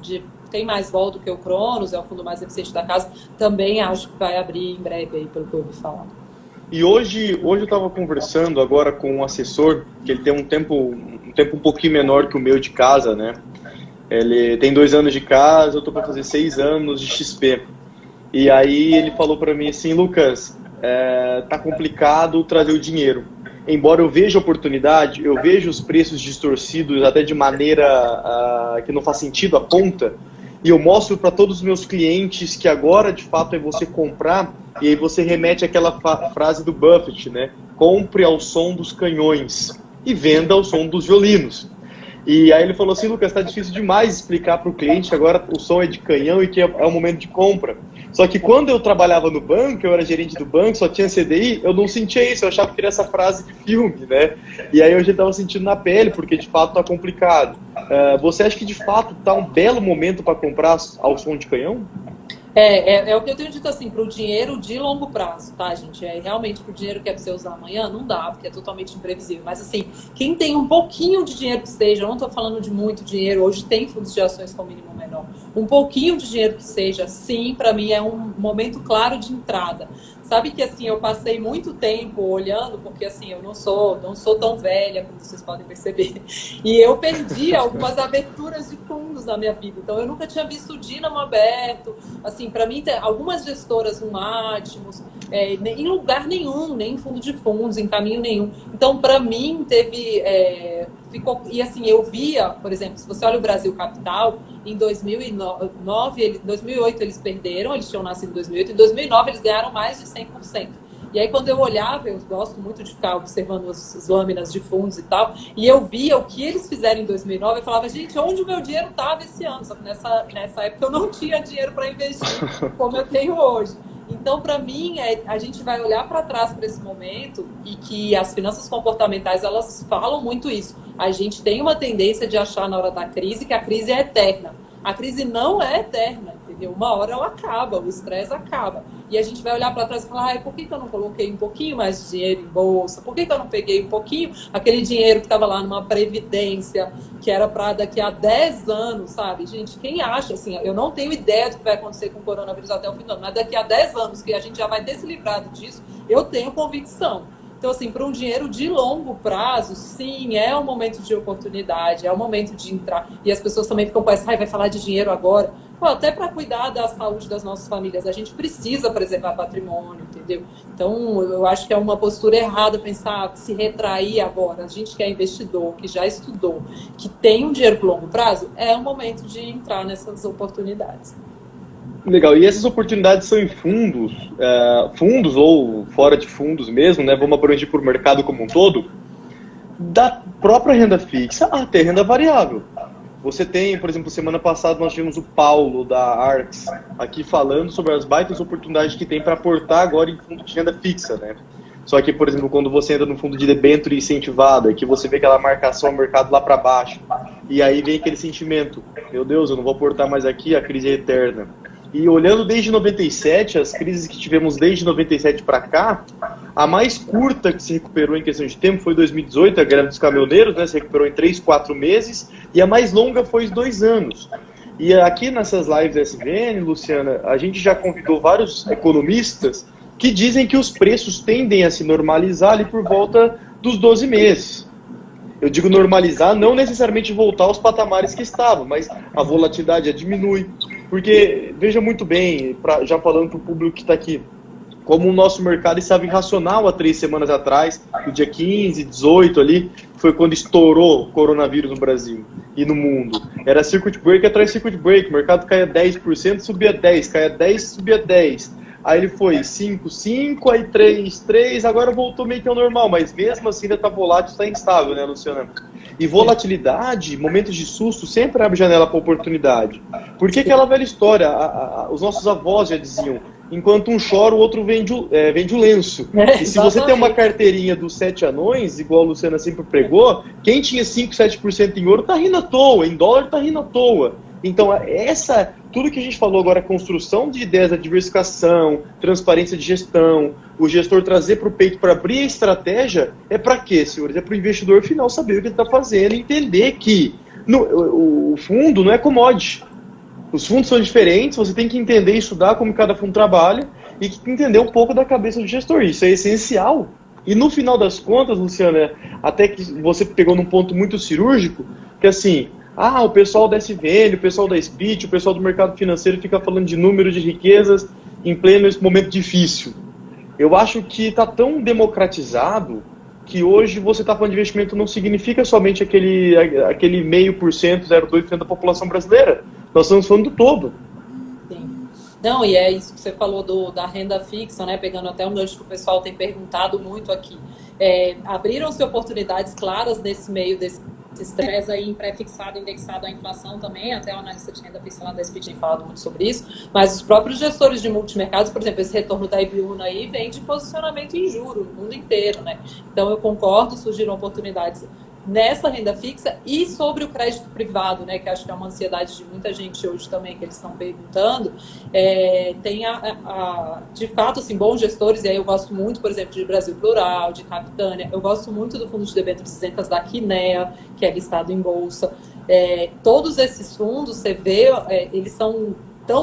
Speaker 2: tem mais vol do que o Cronos, é o fundo mais eficiente da casa. Também acho que vai abrir em breve aí, pelo que eu ouvi falar.
Speaker 1: E hoje eu estava conversando agora com um assessor, que ele tem um tempo um pouquinho menor que o meu de casa, né? Ele tem 2 anos de casa, eu estou para fazer 6 anos de XP. E aí ele falou para mim assim, Lucas, tá complicado trazer o dinheiro. Embora eu veja oportunidade, eu vejo os preços distorcidos até de maneira que não faz sentido a ponta, e eu mostro para todos os meus clientes que agora de fato é você comprar, e aí você remete àquela frase do Buffett, né? Compre ao som dos canhões e venda ao som dos violinos. E aí ele falou assim, Lucas, está difícil demais explicar para o cliente que agora o som é de canhão e que é o momento de compra. Só que quando eu trabalhava no banco, eu era gerente do banco, só tinha CDI, eu não sentia isso, eu achava que era essa frase de filme, né? E aí eu já estava sentindo na pele, porque de fato está complicado. Você acha que de fato está um belo momento para comprar ao som de canhão?
Speaker 2: É o que eu tenho dito assim, para o dinheiro de longo prazo, tá, gente? Realmente para o dinheiro que é para você usar amanhã, não dá, porque é totalmente imprevisível. Mas assim, quem tem um pouquinho de dinheiro que seja, eu não estou falando de muito dinheiro, hoje tem fundos de ações com mínimo menor. Um pouquinho de dinheiro que seja, sim, para mim é um momento claro de entrada. Sabe que assim, eu passei muito tempo olhando, porque assim, eu não sou tão velha, como vocês podem perceber. E eu perdi algumas aberturas de fundos na minha vida. Então eu nunca tinha visto o Dínamo aberto. Assim, para mim, algumas gestoras, um Atmos, em lugar nenhum, nem em fundo de fundos, em caminho nenhum. Então, para mim, ficou... E assim, eu via, por exemplo, se você olha o Brasil Capital, em 2008 eles perderam, eles tinham nascido em 2008, em 2009 eles ganharam mais de 100%. E aí, quando eu olhava, eu gosto muito de ficar observando as lâminas de fundos e tal, e eu via o que eles fizeram em 2009, eu falava, gente, onde o meu dinheiro estava esse ano? Só que nessa época eu não tinha dinheiro para investir como eu tenho hoje. Então, para mim, a gente vai olhar para trás para esse momento e que as finanças comportamentais, elas falam muito isso. A gente tem uma tendência de achar na hora da crise que a crise é eterna. A crise não é eterna, entendeu? Uma hora ela acaba, o estresse acaba. E a gente vai olhar para trás e falar, por que eu não coloquei um pouquinho mais de dinheiro em bolsa? Por que eu não peguei um pouquinho aquele dinheiro que estava lá numa previdência, que era para daqui a 10 anos, sabe? Gente, quem acha, assim, eu não tenho ideia do que vai acontecer com o coronavírus até o final, mas daqui a 10 anos que a gente já vai ter se livrado disso, eu tenho convicção. Então, assim, para um dinheiro de longo prazo, sim, é um momento de oportunidade, é um momento de entrar. E as pessoas também ficam com essa, vai falar de dinheiro agora. Pô, até para cuidar da saúde das nossas famílias, a gente precisa preservar patrimônio, entendeu? Então, eu acho que é uma postura errada pensar, se retrair agora. A gente que é investidor, que já estudou, que tem um dinheiro para longo prazo, é um momento de entrar nessas oportunidades.
Speaker 1: Legal, e essas oportunidades são em fundos, fundos ou fora de fundos mesmo, né? Vamos abranger por mercado como um todo, da própria renda fixa até renda variável. Você tem, por exemplo, semana passada nós tivemos o Paulo da Arx aqui falando sobre as baitas oportunidades que tem para aportar agora em fundo de renda fixa, né? Só que, por exemplo, quando você entra no fundo de debênture incentivada, que você vê aquela marcação ao mercado lá para baixo, e aí vem aquele sentimento, meu Deus, eu não vou aportar mais aqui, a crise é eterna. E olhando desde 97, as crises que tivemos desde 97 para cá, a mais curta que se recuperou em questão de tempo foi 2018, a greve dos caminhoneiros, né, se recuperou em 3, 4 meses, e a mais longa foi 2 anos. E aqui nessas lives da SVN, Luciana, a gente já convidou vários economistas que dizem que os preços tendem a se normalizar ali por volta dos 12 meses. Eu digo normalizar, não necessariamente voltar aos patamares que estavam, mas a volatilidade diminui. Porque, veja muito bem, já falando para o público que está aqui, como o nosso mercado estava irracional há 3 semanas atrás, no dia 15, 18 ali, foi quando estourou o coronavírus no Brasil e no mundo. Era circuit break atrás de circuit break, o mercado caía 10%, subia 10%, caía 10%, subia 10%. Aí ele foi 5, 5, aí 3, 3, agora voltou meio que ao normal, mas mesmo assim ainda está volátil, está instável, né, Luciana? E volatilidade, momentos de susto, sempre abre janela para oportunidade. Por que aquela velha história? Os nossos avós já diziam, enquanto um chora, o outro vende o lenço. E se você tem uma carteirinha dos 7 anões, igual a Luciana sempre pregou, quem tinha 5, 7% em ouro está rindo à toa, em dólar está rindo à toa. Então, tudo que a gente falou agora, construção de ideias da diversificação, transparência de gestão, o gestor trazer para o peito para abrir a estratégia, é para quê, senhores? É para o investidor final saber o que ele está fazendo e entender que o fundo não é commodity. Os fundos são diferentes, você tem que entender e estudar como cada fundo trabalha e entender um pouco da cabeça do gestor. Isso é essencial. E no final das contas, Luciana, até que você pegou num ponto muito cirúrgico, que assim... o pessoal da SVN, o pessoal da Speech, o pessoal do mercado financeiro fica falando de número de riquezas em pleno esse momento difícil. Eu acho que está tão democratizado que hoje você está falando de investimento não significa somente aquele 0,5%, 0,2% da população brasileira. Nós estamos falando do todo.
Speaker 2: Sim. Não, e é isso que você falou da renda fixa, né? Pegando até um gancho que o pessoal tem perguntado muito aqui. Abriram-se oportunidades claras nesse meio desse estresse aí pré-fixado, indexado à inflação também, até o analista de renda fixa lá da SPIT tem falado muito sobre isso, mas os próprios gestores de multimercados, por exemplo, esse retorno da Ibiúna aí vem de posicionamento em juros no mundo inteiro, né? Então eu concordo, surgiram oportunidades nessa renda fixa e sobre o crédito privado, né, que acho que é uma ansiedade de muita gente hoje também, que eles estão perguntando, tem de fato, assim, bons gestores, e aí eu gosto muito, por exemplo, de Brasil Plural, de Capitânia, eu gosto muito do fundo de debêntures isentas da Quinea, que é listado em bolsa. Todos esses fundos, você vê, eles estão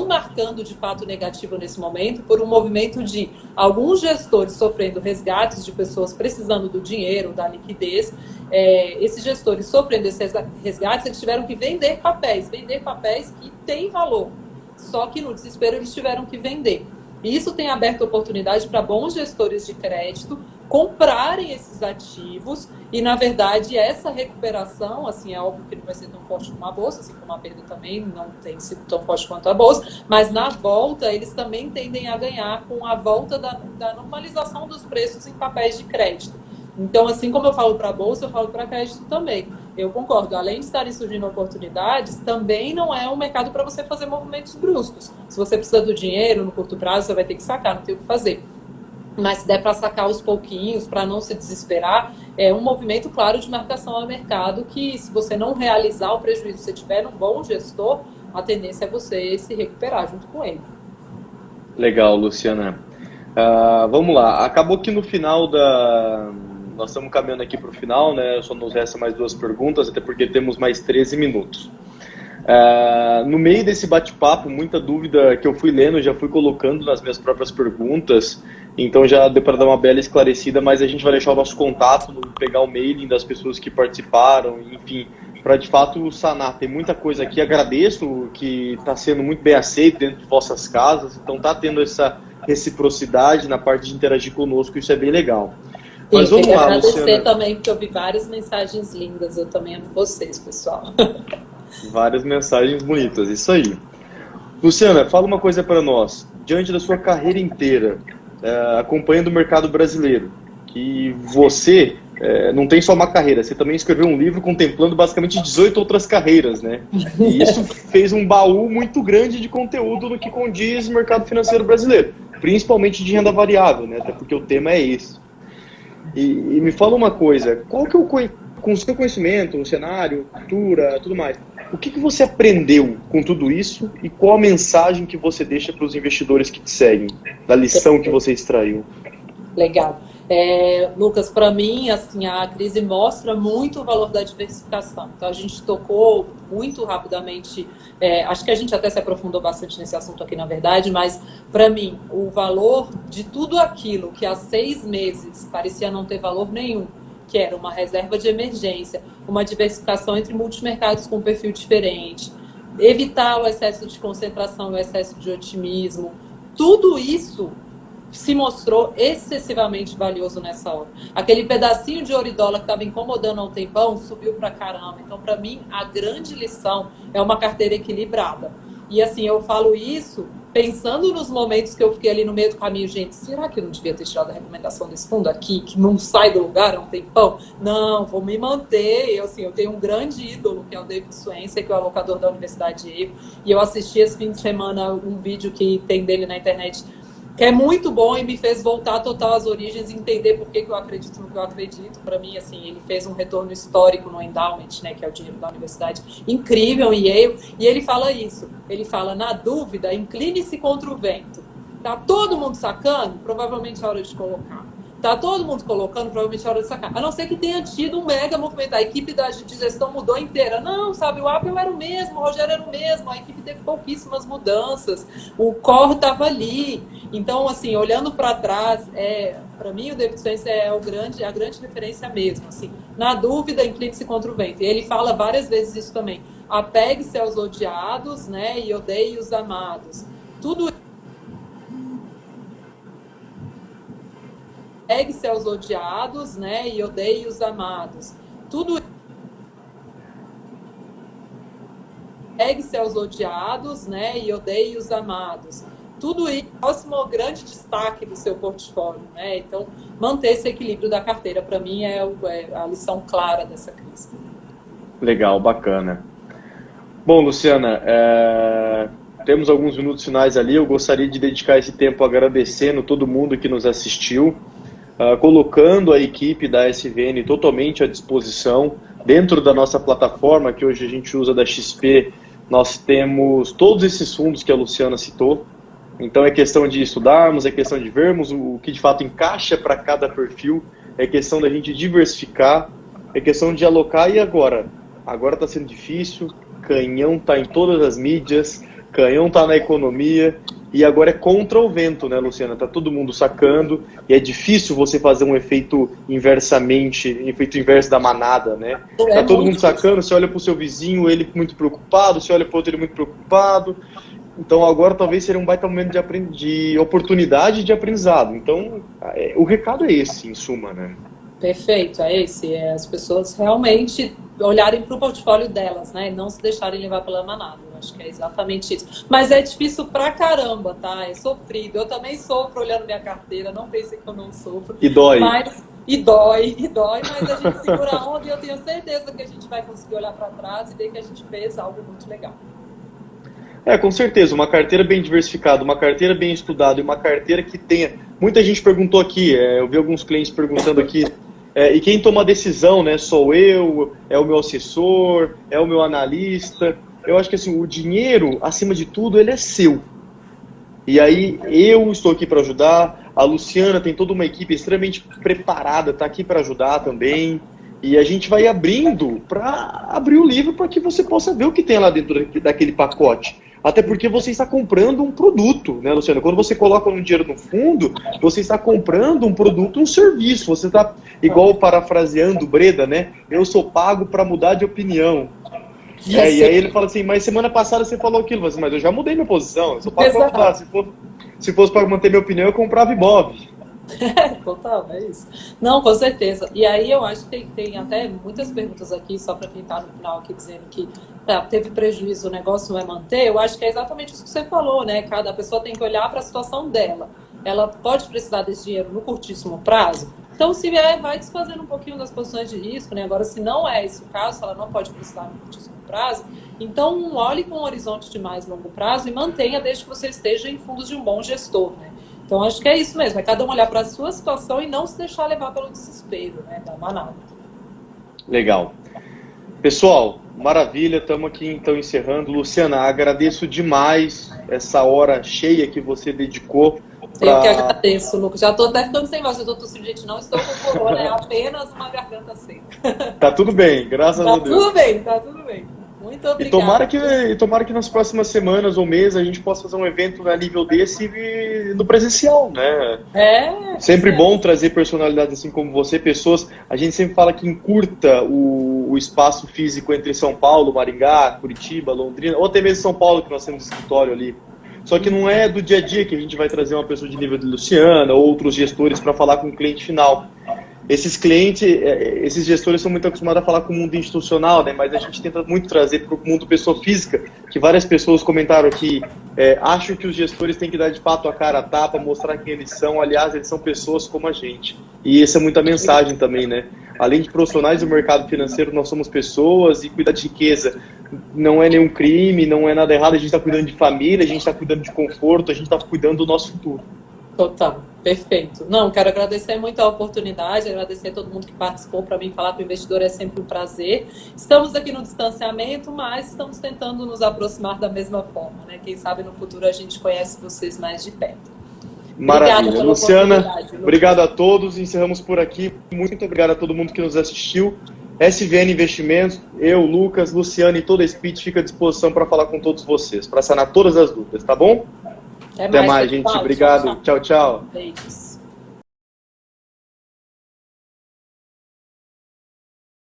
Speaker 2: marcando de fato negativo nesse momento por um movimento de alguns gestores sofrendo resgates de pessoas precisando do dinheiro, da liquidez. Esses gestores sofrendo esses resgates, eles tiveram que vender papéis que têm valor, só que no desespero eles tiveram que vender. E isso tem aberto oportunidade para bons gestores de crédito comprarem esses ativos e, na verdade, essa recuperação, assim, é óbvio que não vai ser tão forte como a Bolsa, assim como a perda também não tem sido tão forte quanto a Bolsa, mas na volta eles também tendem a ganhar com a volta da normalização dos preços em papéis de crédito. Então, assim como eu falo para a Bolsa, eu falo para crédito também. Eu concordo, além de estarem surgindo oportunidades, também não é um mercado para você fazer movimentos bruscos. Se você precisa do dinheiro no curto prazo, você vai ter que sacar, não tem o que fazer. Mas se der para sacar aos pouquinhos, para não se desesperar, é um movimento claro de marcação ao mercado que, se você não realizar o prejuízo, se você tiver um bom gestor, a tendência é você se recuperar junto com ele.
Speaker 1: Legal, Luciana. Vamos lá, acabou que no final nós estamos caminhando aqui para o final, né? Só nos resta mais 2 perguntas, até porque temos mais 13 minutos. No meio desse bate-papo, muita dúvida que eu fui lendo, já fui colocando nas minhas próprias perguntas, então já deu para dar uma bela esclarecida, mas a gente vai deixar o nosso contato, pegar o mailing das pessoas que participaram, enfim, para de fato sanar. Tem muita coisa aqui, agradeço que está sendo muito bem aceito dentro de vossas casas, então está tendo essa reciprocidade na parte de interagir conosco, isso é bem legal. Mas vamos lá,
Speaker 2: agradecer
Speaker 1: Luciana.
Speaker 2: Também, porque eu vi várias mensagens lindas, eu também amo vocês, pessoal.
Speaker 1: Várias mensagens bonitas, isso aí. Luciana, fala uma coisa para nós. Diante da sua carreira inteira, acompanhando o mercado brasileiro, que você não tem só uma carreira, você também escreveu um livro contemplando basicamente 18 outras carreiras, né? E isso fez um baú muito grande de conteúdo no que condiz o mercado financeiro brasileiro, principalmente de renda variável, né? Até porque o tema é esse. E me fala uma coisa, qual que é com o seu conhecimento, o cenário, cultura, tudo mais, o que você aprendeu com tudo isso e qual a mensagem que você deixa para os investidores que te seguem, da lição que você extraiu?
Speaker 2: Legal. Lucas, para mim, assim, a crise mostra muito o valor da diversificação. Então, a gente tocou muito rapidamente, acho que a gente até se aprofundou bastante nesse assunto aqui, na verdade, mas, para mim, o valor de tudo aquilo que há 6 meses parecia não ter valor nenhum, que era uma reserva de emergência, uma diversificação entre multimercados com perfil diferente, evitar o excesso de concentração, o excesso de otimismo, tudo isso se mostrou excessivamente valioso nessa hora. Aquele pedacinho de ouro e dólar que estava incomodando há um tempão, subiu pra caramba. Então, para mim, a grande lição é uma carteira equilibrada. E assim, eu falo isso pensando nos momentos que eu fiquei ali no meio do caminho. Gente, será que eu não devia ter tirado a recomendação desse fundo aqui, que não sai do lugar há um tempão? Não, vou me manter. Eu tenho um grande ídolo, que é o David Swensen, que é o alocador da Universidade Yale. E eu assisti esse fim de semana um vídeo que tem dele na internet, que é muito bom e me fez voltar total às origens e entender por que eu acredito no que eu acredito. Para mim, assim, ele fez um retorno histórico no endowment, né, que é o dinheiro da universidade, incrível em Yale, e ele fala isso. Ele fala, na dúvida, incline-se contra o vento. Tá todo mundo sacando? Provavelmente é hora de colocar. Tá todo mundo colocando? Provavelmente é hora de sacar. A não ser que tenha tido um mega movimento. A equipe de gestão mudou inteira. Não, sabe, o Apple era o mesmo, o Rogério era o mesmo, a equipe teve pouquíssimas mudanças, o core estava ali. Então, assim, olhando para trás, para mim o David Swensen é a grande referência mesmo. Assim, na dúvida, incline-se contra o vento. E ele fala várias vezes isso também. Apegue-se aos odiados, né, e odeie os amados. Tudo Apegue-se aos odiados, né, e odeie os amados. Apegue-se aos odiados, né, e odeie os amados. Tudo isso é o próximo grande destaque do seu portfólio, né? Então, manter esse equilíbrio da carteira, para mim, é a lição clara dessa crise.
Speaker 1: Legal, bacana. Bom, Luciana, temos alguns minutos finais ali. Eu gostaria de dedicar esse tempo agradecendo todo mundo que nos assistiu, colocando a equipe da SVN totalmente à disposição. Dentro da nossa plataforma, que hoje a gente usa da XP, nós temos todos esses fundos que a Luciana citou. Então é questão de estudarmos, é questão de vermos o que de fato encaixa para cada perfil, é questão da gente diversificar, é questão de alocar. E agora? Agora está sendo difícil, canhão está em todas as mídias, canhão está na economia, e agora é contra o vento, né, Luciana? Está todo mundo sacando, e é difícil você fazer um efeito inverso da manada, né? Está todo mundo sacando, você olha para o seu vizinho, ele muito preocupado, você olha para o outro, ele muito preocupado, Então agora talvez seria um baita momento de oportunidade e de aprendizado. Então o recado é esse, em suma, né?
Speaker 2: Perfeito, é esse. É as pessoas realmente olharem para o portfólio delas, né? E não se deixarem levar pela manada. Eu acho que é exatamente isso. Mas é difícil pra caramba, tá? É sofrido. Eu também sofro olhando minha carteira. Não pensem que eu não sofro.
Speaker 1: E dói.
Speaker 2: E dói, mas a gente segura a onda e eu tenho certeza que a gente vai conseguir olhar para trás e ver que a gente fez algo muito legal.
Speaker 1: Com certeza, uma carteira bem diversificada, uma carteira bem estudada e uma carteira que tenha... Muita gente perguntou aqui, eu vi alguns clientes perguntando aqui, e quem toma a decisão, né? Sou eu, é o meu assessor, é o meu analista. Eu acho que assim, o dinheiro, acima de tudo, ele é seu. E aí eu estou aqui para ajudar, a Luciana tem toda uma equipe extremamente preparada, está aqui para ajudar também. E a gente vai abrindo para abrir o livro para que você possa ver o que tem lá dentro daquele pacote. Até porque você está comprando um produto, né, Luciana? Quando você coloca um dinheiro no fundo, você está comprando um produto, um serviço. Você está, igual parafraseando o Breda, né? Eu sou pago para mudar de opinião. E aí ele fala assim, mas semana passada você falou aquilo. Mas eu já mudei minha posição, eu sou pago para mudar. Se fosse para manter minha opinião, eu comprava Ibov.
Speaker 2: Total, é isso. Não, com certeza. E aí eu acho que tem até muitas perguntas aqui, só para quem está no final aqui dizendo que teve prejuízo, o negócio vai manter. Eu acho que é exatamente isso que você falou, né? Cada pessoa tem que olhar para a situação dela. Ela pode precisar desse dinheiro no curtíssimo prazo. Então, se vai desfazendo um pouquinho das posições de risco, né? Agora, se não é esse o caso, se ela não pode precisar no curtíssimo prazo, então olhe com um horizonte de mais longo prazo e mantenha desde que você esteja em fundos de um bom gestor, né? Então, acho que é isso mesmo, é cada um olhar para a sua situação e não se deixar levar pelo desespero, né, da manada.
Speaker 1: Legal. Pessoal, maravilha, estamos aqui então encerrando. Luciana, agradeço demais essa hora cheia que você dedicou.
Speaker 2: Eu que agradeço, Lucas. Já estou até ficando sem voz, eu estou tossindo, gente, não estou com corona, é apenas uma garganta seca.
Speaker 1: Tá tudo bem, graças a Deus.
Speaker 2: Tá tudo bem. Muito obrigada.
Speaker 1: E tomara que nas próximas semanas ou meses a gente possa fazer um evento a nível desse no presencial, né? Sempre bom trazer personalidades assim como você, pessoas. A gente sempre fala que encurta o espaço físico entre São Paulo, Maringá, Curitiba, Londrina, ou até mesmo São Paulo, que nós temos escritório ali. Só que não é do dia a dia que a gente vai trazer uma pessoa de nível de Luciana ou outros gestores para falar com o cliente final. Esses clientes, esses gestores são muito acostumados a falar com o mundo institucional, né? Mas a gente tenta muito trazer para o mundo pessoa física, que várias pessoas comentaram aqui, acham que os gestores têm que dar de fato a cara a tapa, mostrar quem eles são, aliás, eles são pessoas como a gente. E essa é muita mensagem também, né? Além de profissionais do mercado financeiro, nós somos pessoas e cuidar de riqueza não é nenhum crime, não é nada errado, a gente está cuidando de família, a gente está cuidando de conforto, a gente está cuidando do nosso futuro.
Speaker 2: Total, perfeito. Não, quero agradecer muito a oportunidade, agradecer a todo mundo que participou. Para mim, falar com o investidor é sempre um prazer. Estamos aqui no distanciamento, mas estamos tentando nos aproximar da mesma forma, né? Quem sabe no futuro a gente conhece vocês mais de perto.
Speaker 1: Maravilha. Luciana, obrigado a todos. Encerramos por aqui. Muito obrigado a todo mundo que nos assistiu. SVN Investimentos, eu, Lucas, Luciana e toda a Speed fica à disposição para falar com todos vocês, para sanar todas as dúvidas, tá bom? Até mais, gente. Obrigado. Tchau, tchau.
Speaker 2: Beijos.